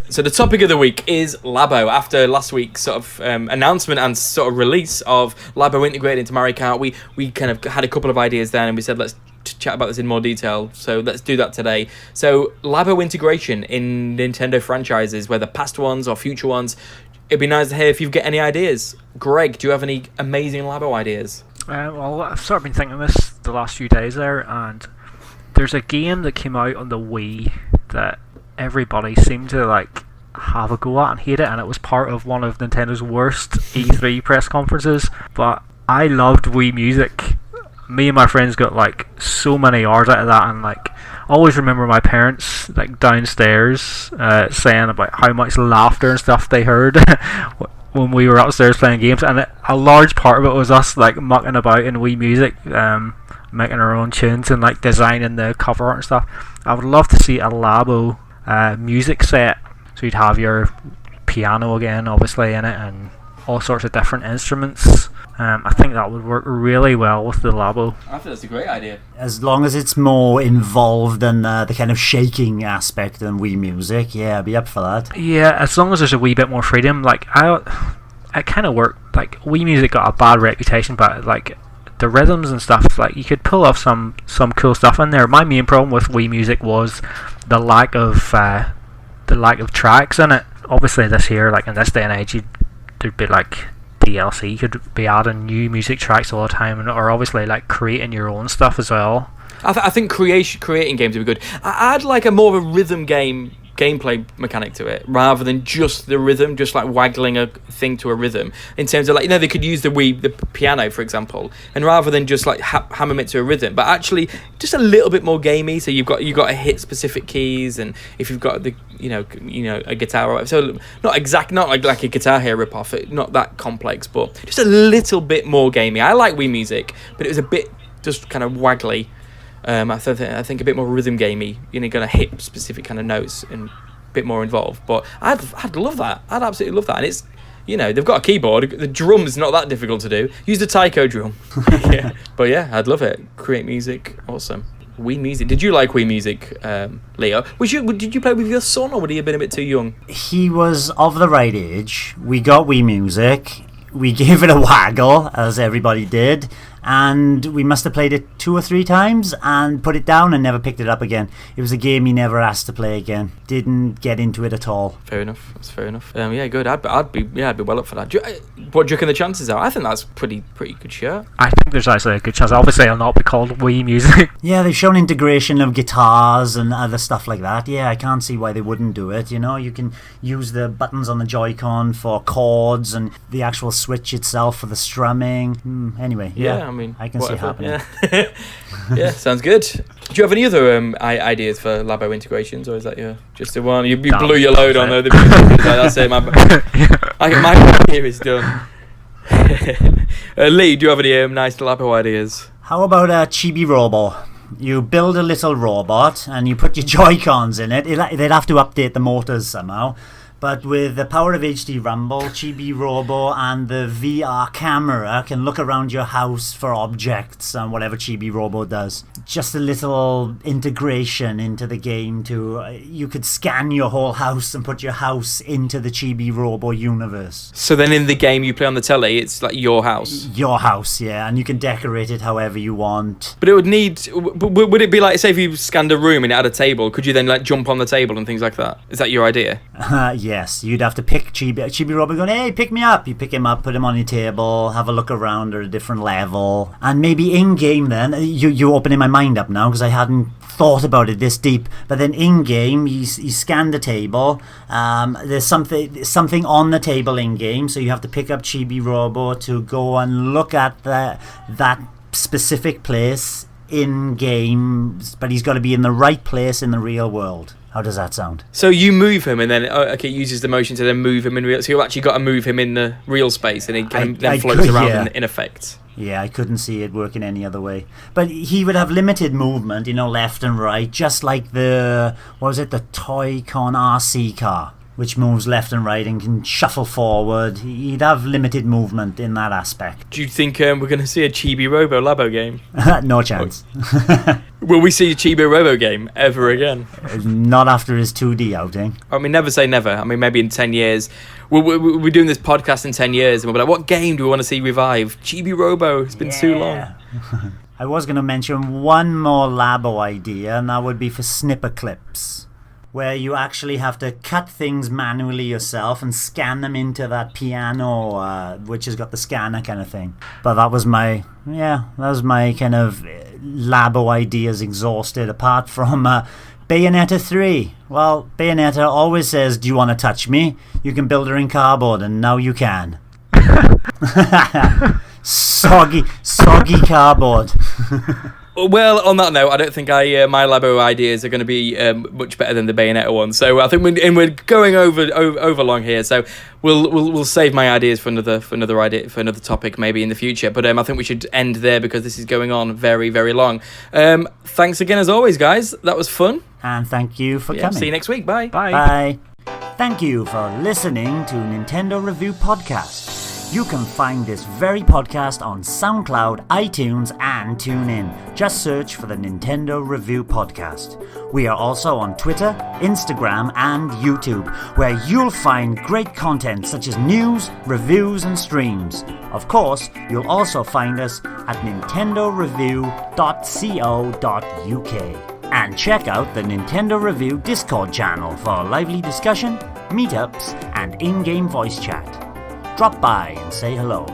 So the topic of the week is Labo. After last week's sort of announcement and sort of release of Labo integrated into Mario Kart, we kind of had a couple of ideas then, and we said let's chat about this in more detail. So let's do that today. So Labo integration in Nintendo franchises, whether past ones or future ones. It'd be nice to hear if you've got any ideas. Greg, do you have any amazing Labo ideas? Well, I've sort of been thinking this the last few days there, and there's a game that came out on the Wii that everybody seemed to like have a go at and hate it, and it was part of one of Nintendo's worst E3 press conferences. But I loved Wii Music. Me and my friends got like so many hours out of that, and like always remember my parents like downstairs saying about how much laughter and stuff they heard when we were upstairs playing games, and a large part of it was us like mucking about in Wii Music, making our own tunes and like designing the cover art and stuff. I would love to see a Labo music set, so you'd have your piano again obviously in it and all sorts of different instruments. I think that would work really well with the Labo. I think that's a great idea. As long as it's more involved than the kind of shaking aspect than Wii Music, yeah, I'd be up for that. Yeah, as long as there's a wee bit more freedom. Like it kind of worked. Like Wii Music got a bad reputation, but like the rhythms and stuff, like you could pull off some cool stuff in there. My main problem with Wii Music was the lack of tracks in it. Obviously, this year, like in this day and age, there'd be like DLC. You could be adding new music tracks all the time, or obviously like creating your own stuff as well. I think creating games would be good. I'd like a more of a rhythm gameplay mechanic to it, rather than just the rhythm, just like waggling a thing to a rhythm. In terms of like, they could use the piano, for example, and rather than just like hammer it to a rhythm, but actually just a little bit more gamey. So you've got to hit specific keys, and if you've got the a guitar, or whatever. So not like a Guitar Hero ripoff, not that complex, but just a little bit more gamey. I like Wii Music, but it was a bit just kind of waggly. I think a bit more rhythm gamey. You're gonna hit specific kind of notes and a bit more involved. But I'd love that. I'd absolutely love that. And it's they've got a keyboard. The drum's not that difficult to do. Use the taiko drum. Yeah. But yeah, I'd love it. Create music, awesome. Wii Music. Did you like Wii Music, Leo? Did you play with your son, or would he have been a bit too young? He was of the right age. We got Wii Music. We gave it a waggle, as everybody did, and we must have played it 2 or 3 times and put it down and never picked it up again. It was a game he never asked to play again. Didn't get into it at all. Fair enough. That's fair enough. Yeah, good. I'd be well up for that. What do you reckon the chances are? I think that's pretty good shirt. I think there's actually a good chance. Obviously, it'll not be called Wii Music. Yeah, they've shown integration of guitars and other stuff like that. Yeah, I can't see why they wouldn't do it. You can use the buttons on the Joy-Con for chords and the actual Switch itself for the strumming. Anyway, yeah, I can see it happening. Yeah. Yeah, sounds good. Do you have any other ideas for Labo integrations, or is that just the one? You blew your load on the music. That's it. My idea is done. Lee, do you have any nice Labo ideas? How about a Chibi Robo? You build a little robot and you put your Joy-Cons in it. They'd have to update the motors somehow. But with the power of HD Rumble, Chibi Robo and the VR camera can look around your house for objects and whatever Chibi Robo does. Just a little integration into the game you could scan your whole house and put your house into the Chibi Robo universe. So then in the game you play on the telly, it's like your house? Your house, yeah, and you can decorate it however you want. But it would would it be like, say if you scanned a room and it had a table, could you then like jump on the table and things like that? Is that your idea? Yes, you'd have to pick Chibi Robo going, hey, pick me up. You pick him up, put him on your table, have a look around at a different level. And maybe in-game then, you're opening my mind up now because I hadn't thought about it this deep. But then in-game, you scan the table. There's something on the table in-game, so you have to pick up Chibi Robo to go and look at that specific place in-game, but he's got to be in the right place in the real world. How does that sound? So you move him, and then it uses the motion to then move him in real. So you actually got to move him in the real space, and he then floats around in effect. Yeah, I couldn't see it working any other way. But he would have limited movement, left and right, just like the Toy-Con RC car. which moves left and right and can shuffle forward. He'd have limited movement in that aspect. Do you think we're going to see a Chibi Robo Labo game? No chance. Will we see a Chibi Robo game ever again? Not after his 2D outing. I mean, never say never. I mean, maybe in 10 years. We're doing this podcast in 10 years, and we'll be like, what game do we want to see revived? Chibi Robo. It's been too long. I was going to mention one more Labo idea, and that would be for snipper clips, where you actually have to cut things manually yourself and scan them into that piano, which has got the scanner kind of thing. But that was my kind of Labo ideas exhausted, apart from Bayonetta 3. Well, Bayonetta always says, do you want to touch me? You can build her in cardboard, and now you can. Soggy cardboard. Well, on that note, I don't think my Labo ideas are going to be much better than the Bayonetta one. So I think we're going over long here. So we'll save my ideas for another topic maybe in the future. But I think we should end there because this is going on very, very long. Thanks again as always, guys. That was fun. And thank you for coming. See you next week. Bye. Bye. Thank you for listening to Nintendo Review Podcast. You can find this very podcast on SoundCloud, iTunes, and TuneIn. Just search for the Nintendo Review Podcast. We are also on Twitter, Instagram, and YouTube, where you'll find great content such as news, reviews, and streams. Of course, you'll also find us at nintendoreview.co.uk. And check out the Nintendo Review Discord channel for lively discussion, meetups, and in-game voice chat. Drop by and say hello.